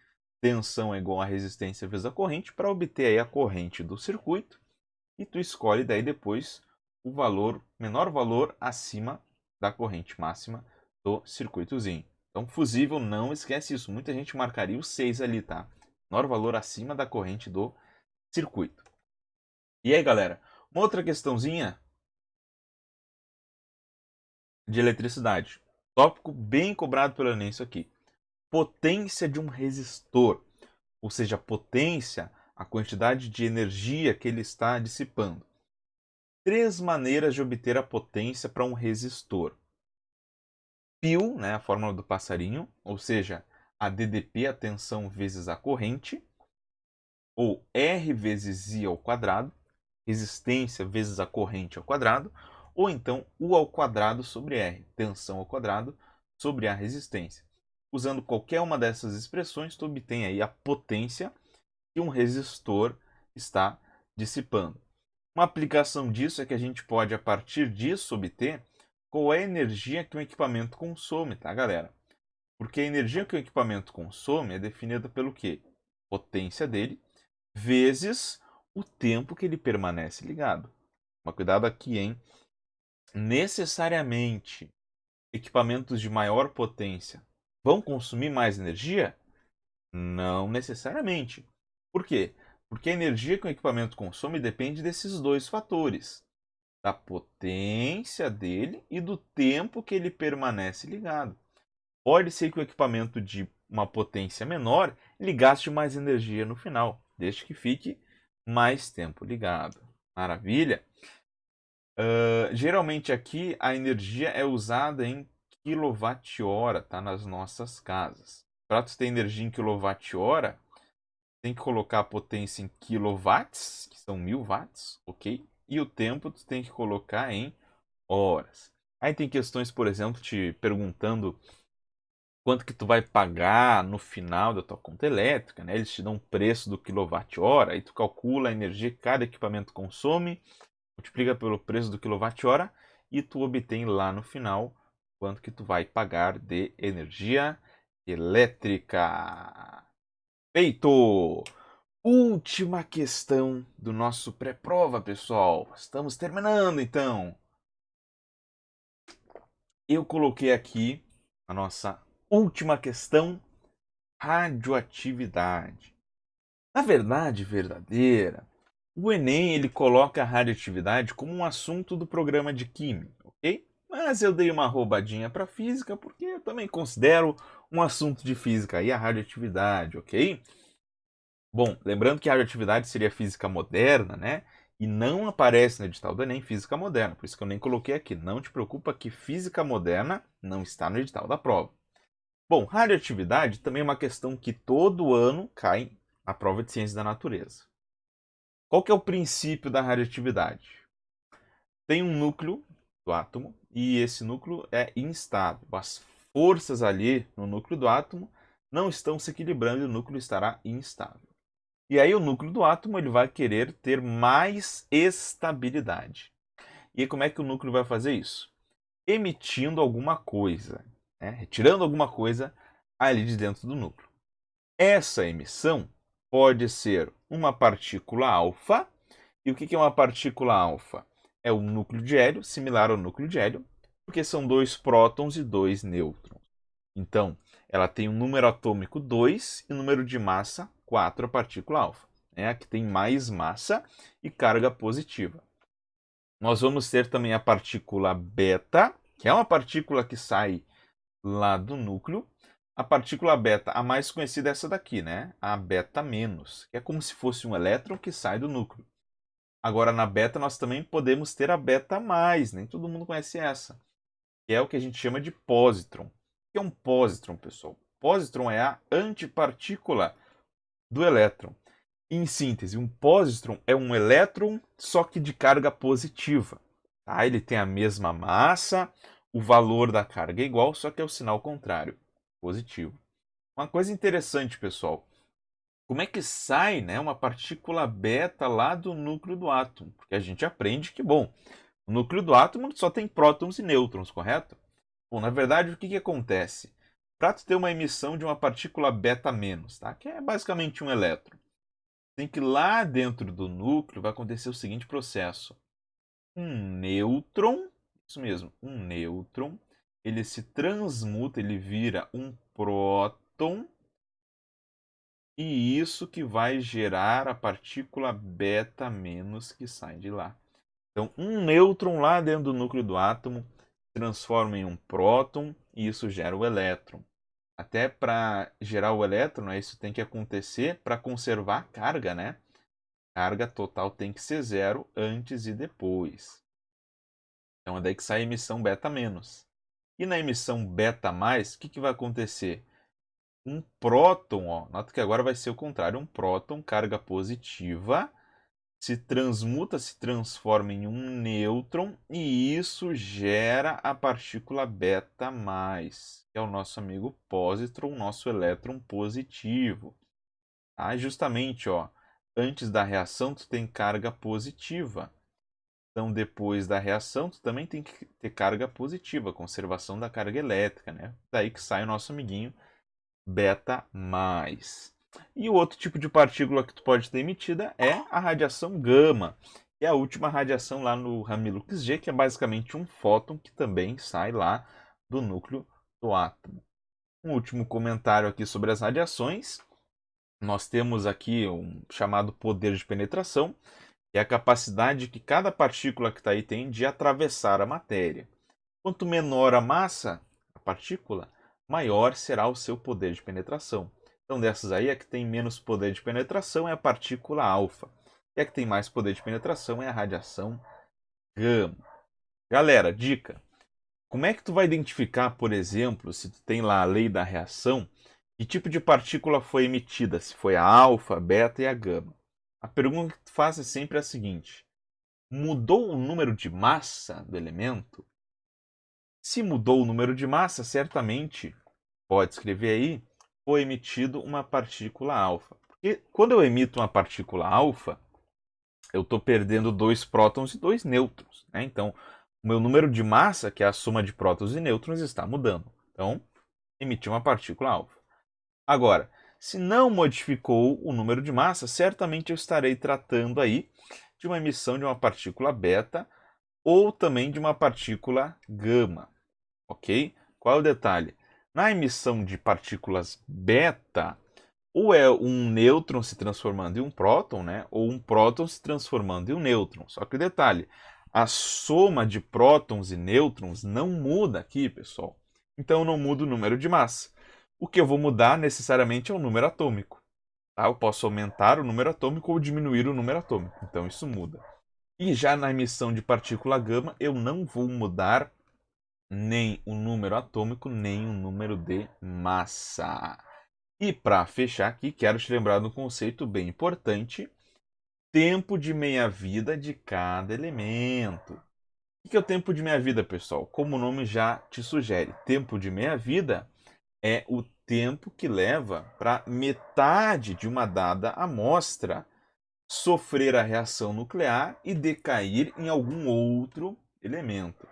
tensão é igual a resistência vezes a corrente, para obter aí a corrente do circuito. E tu escolhe daí depois o menor valor acima da corrente máxima do circuitozinho. Então, fusível, não esquece isso. Muita gente marcaria o 6 ali, tá? Menor valor acima da corrente do circuito. E aí, galera, uma outra questãozinha de eletricidade. Tópico bem cobrado pelo Enem isso aqui. Potência de um resistor, ou seja, a potência, a quantidade de energia que ele está dissipando. 3 maneiras de obter a potência para um resistor. Π, né, a fórmula do passarinho, ou seja, a DDP, a tensão vezes a corrente, ou R vezes I ao quadrado, resistência vezes a corrente ao quadrado, ou então U ao quadrado sobre R, tensão ao quadrado sobre a resistência. Usando qualquer uma dessas expressões, tu obtém aí a potência que um resistor está dissipando. Uma aplicação disso é que a gente pode, a partir disso, obter qual é a energia que o equipamento consome, tá, galera? Porque a energia que o equipamento consome é definida pelo quê? Potência dele vezes o tempo que ele permanece ligado. Mas cuidado aqui, hein? Necessariamente, equipamentos de maior potência vão consumir mais energia? Não necessariamente. Por quê? Porque a energia que o equipamento consome depende desses dois fatores: da potência dele e do tempo que ele permanece ligado. Pode ser que o equipamento de uma potência menor ele gaste mais energia no final, desde que fique mais tempo ligado. Maravilha? Geralmente aqui a energia é usada em quilowatt-hora, tá? Nas nossas casas. Para tu ter energia em quilowatt-hora, tem que colocar a potência em quilowatts, que são 1000 watts, ok? E o tempo tu tem que colocar em horas. Aí tem questões, por exemplo, te perguntando quanto que tu vai pagar no final da tua conta elétrica, né? Eles te dão o preço do quilowatt-hora, aí tu calcula a energia que cada equipamento consome, multiplica pelo preço do quilowatt-hora e tu obtém lá no final quanto que tu vai pagar de energia elétrica. Feito! Última questão do nosso pré-prova, pessoal. Estamos terminando, então. Eu coloquei aqui a nossa última questão, radioatividade. Na verdade verdadeira, o Enem ele coloca a radioatividade como um assunto do programa de Química, ok? Mas eu dei uma roubadinha para física porque eu também considero um assunto de física aí a radioatividade, ok? Bom, lembrando que a radioatividade seria física moderna, né? E não aparece no edital do Enem física moderna, por isso que eu nem coloquei aqui. Não te preocupa que física moderna não está no edital da prova. Bom, radioatividade também é uma questão que todo ano cai na prova de ciências da natureza. Qual que é o princípio da radioatividade? Tem um núcleo do átomo e esse núcleo é instável. As forças ali no núcleo do átomo não estão se equilibrando e o núcleo estará instável. E aí o núcleo do átomo ele vai querer ter mais estabilidade. E como é que o núcleo vai fazer isso? Emitindo alguma coisa, né? Retirando alguma coisa ali de dentro do núcleo. Essa emissão pode ser uma partícula alfa. E o que é uma partícula alfa? É um núcleo de hélio, similar ao núcleo de hélio, porque são 2 prótons e 2 nêutrons. Então, ela tem um número atômico 2 e número de massa 4, a partícula alfa. É a que tem mais massa e carga positiva. Nós vamos ter também a partícula beta, que é uma partícula que sai lá do núcleo. A partícula beta, a mais conhecida é essa daqui, né? A beta menos, que é como se fosse um elétron que sai do núcleo. Agora, na beta, nós também podemos ter a beta mais, nem todo mundo conhece essa, que é o que a gente chama de pósitron. O que é um pósitron, pessoal? Pósitron é a antipartícula do elétron. Em síntese, um pósitron é um elétron, só que de carga positiva. Tá? Ele tem a mesma massa, o valor da carga é igual, só que é o sinal contrário, positivo. Uma coisa interessante, pessoal, como é que sai, né, uma partícula beta lá do núcleo do átomo? Porque a gente aprende que, bom, o núcleo do átomo só tem prótons e nêutrons, correto? Bom, na verdade, o que acontece? Para tu ter uma emissão de uma partícula beta menos, tá? Que é basicamente um elétron, tem que lá dentro do núcleo vai acontecer o seguinte processo. Um nêutron, isso mesmo, um nêutron, ele se transmuta, ele vira um próton, e isso que vai gerar a partícula beta menos que sai de lá. Então, um nêutron lá dentro do núcleo do átomo se transforma em um próton e isso gera o elétron. Até para gerar o elétron, né, isso tem que acontecer para conservar a carga, né? Carga total tem que ser zero antes e depois. Então é daí que sai a emissão beta menos. E na emissão beta mais, o que vai acontecer? Um próton, ó, nota que agora vai ser o contrário, um próton, carga positiva, se transmuta, se transforma em um nêutron e isso gera a partícula beta mais, que é o nosso amigo pósitron, nosso elétron positivo. Tá? Justamente, ó, antes da reação tu tem carga positiva. Então, depois da reação, tu também tem que ter carga positiva, conservação da carga elétrica, né? Daí que sai o nosso amiguinho beta mais. E o outro tipo de partícula que tu pode ter emitida é a radiação gama, que é a última radiação lá no Ramilux G, que é basicamente um fóton que também sai lá do núcleo do átomo. Um último comentário aqui sobre as radiações. Nós temos aqui um chamado poder de penetração, que é a capacidade que cada partícula que está aí tem de atravessar a matéria. Quanto menor a massa, a partícula, maior será o seu poder de penetração. Então, dessas aí, a que tem menos poder de penetração é a partícula alfa. E a que tem mais poder de penetração é a radiação gama. Galera, dica. Como é que tu vai identificar, por exemplo, se tu tem lá a lei da reação, que tipo de partícula foi emitida? Se foi a alfa, a beta e a gama? A pergunta que tu faz é sempre a seguinte: mudou o número de massa do elemento? Se mudou o número de massa, certamente, pode escrever aí, foi emitido uma partícula alfa. Porque quando eu emito uma partícula alfa, eu estou perdendo 2 prótons e 2 nêutrons. Né? Então, o meu número de massa, que é a soma de prótons e nêutrons, está mudando. Então, emiti uma partícula alfa. Agora, se não modificou o número de massa, certamente eu estarei tratando aí de uma emissão de uma partícula beta ou também de uma partícula gama. Ok? Qual é o detalhe? Na emissão de partículas beta, ou é um nêutron se transformando em um próton, né? Ou um próton se transformando em um nêutron. Só que o detalhe, a soma de prótons e nêutrons não muda aqui, pessoal. Então não muda o número de massa. O que eu vou mudar necessariamente é o número atômico. Tá? Eu posso aumentar o número atômico ou diminuir o número atômico. Então isso muda. E já na emissão de partícula gama, eu não vou mudar nem o número atômico, nem o número de massa. E para fechar aqui, quero te lembrar de um conceito bem importante: tempo de meia-vida de cada elemento. O que é o tempo de meia-vida, pessoal? Como o nome já te sugere, tempo de meia-vida é o tempo que leva para metade de uma dada amostra sofrer a reação nuclear e decair em algum outro elemento.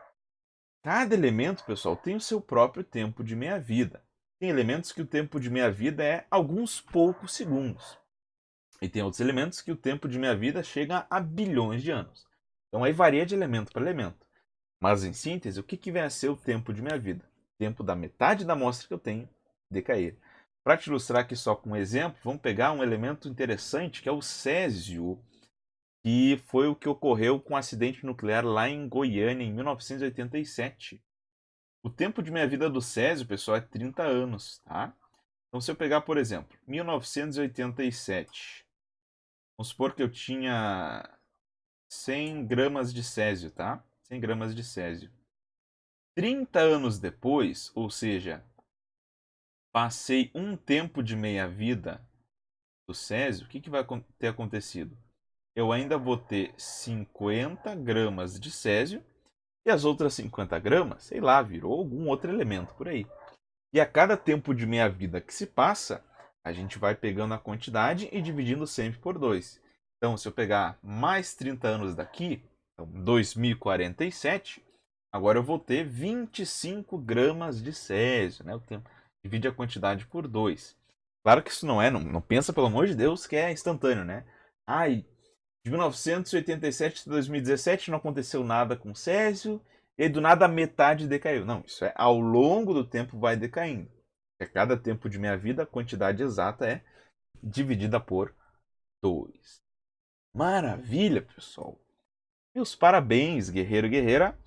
Cada elemento, pessoal, tem o seu próprio tempo de meia-vida. Tem elementos que o tempo de meia-vida é alguns poucos segundos. E tem outros elementos que o tempo de meia-vida chega a bilhões de anos. Então aí varia de elemento para elemento. Mas em síntese, o que vai ser o tempo de meia-vida? Tempo da metade da amostra que eu tenho decair. Para te ilustrar aqui só com um exemplo, vamos pegar um elemento interessante que é o césio, que foi o que ocorreu com o acidente nuclear lá em Goiânia em 1987. O tempo de meia-vida do césio, pessoal, é 30 anos, tá? Então se eu pegar, por exemplo, 1987, vamos supor que eu tinha 100 gramas de césio, tá? 100 gramas de césio. 30 anos depois, ou seja, passei um tempo de meia-vida do césio, o que vai ter acontecido? Eu ainda vou ter 50 gramas de césio e as outras 50 gramas, sei lá, virou algum outro elemento por aí. E a cada tempo de meia-vida que se passa, a gente vai pegando a quantidade e dividindo sempre por 2. Então, se eu pegar mais 30 anos daqui, então 2047, agora eu vou ter 25 gramas de césio, né? O tempo divide a quantidade por 2. Claro que isso não pensa, pelo amor de Deus, que é instantâneo, né? Ai, de 1987 a 2017 não aconteceu nada com césio, e aí, do nada a metade decaiu. Não, isso é ao longo do tempo vai decaindo. A cada tempo de minha vida, a quantidade exata é dividida por 2. Maravilha, pessoal! Meus parabéns, guerreiro e guerreira!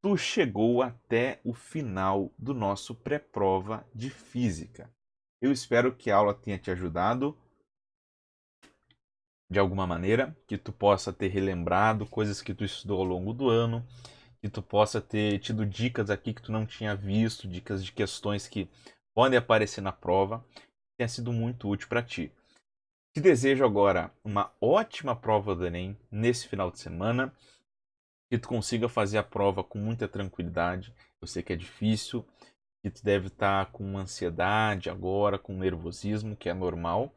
Tu chegou até o final do nosso pré-prova de física. Eu espero que a aula tenha te ajudado de alguma maneira, que tu possa ter relembrado coisas que tu estudou ao longo do ano, que tu possa ter tido dicas aqui que tu não tinha visto, dicas de questões que podem aparecer na prova, tenha sido muito útil para ti. Te desejo agora uma ótima prova do Enem nesse final de semana, que tu consiga fazer a prova com muita tranquilidade. Eu sei que é difícil, que tu deve estar com ansiedade agora, com nervosismo, que é normal,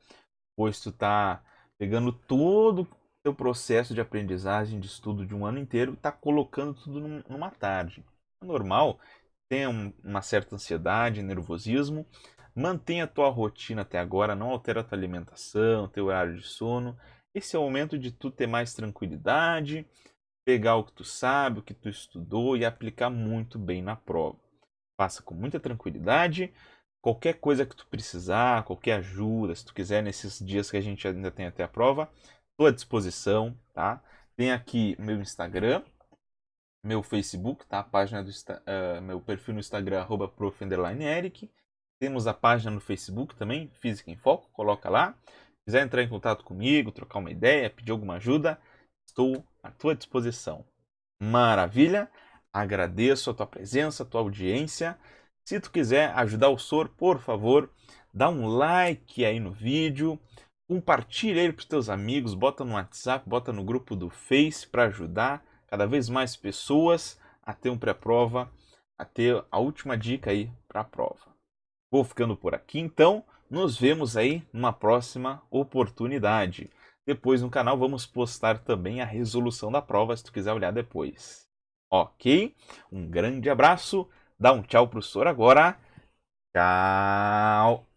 pois tu tá pegando todo o teu processo de aprendizagem, de estudo de um ano inteiro e tá colocando tudo numa tarde. É normal, tenha uma certa ansiedade, nervosismo, mantenha a tua rotina até agora, não altera a tua alimentação, teu horário de sono. Esse é o momento de tu ter mais tranquilidade, pegar o que tu sabe, o que tu estudou e aplicar muito bem na prova. Faça com muita tranquilidade. Qualquer coisa que tu precisar, qualquer ajuda, se tu quiser nesses dias que a gente ainda tem até a prova, estou à disposição, tá? Tem aqui meu Instagram, meu Facebook, tá? A página meu perfil no Instagram, @prof_eric. Temos a página no Facebook também, Física em Foco, coloca lá. Se quiser entrar em contato comigo, trocar uma ideia, pedir alguma ajuda, estou à tua disposição. Maravilha! Agradeço a tua presença, a tua audiência. Se tu quiser ajudar o SOR, por favor, dá um like aí no vídeo, compartilha ele para os teus amigos, bota no WhatsApp, bota no grupo do Face para ajudar cada vez mais pessoas a ter um pré-prova, a ter a última dica aí para a prova. Vou ficando por aqui, então nos vemos aí numa próxima oportunidade. Depois no canal vamos postar também a resolução da prova, se tu quiser olhar depois. Ok? Um grande abraço, dá um tchau pro Sor agora. Tchau!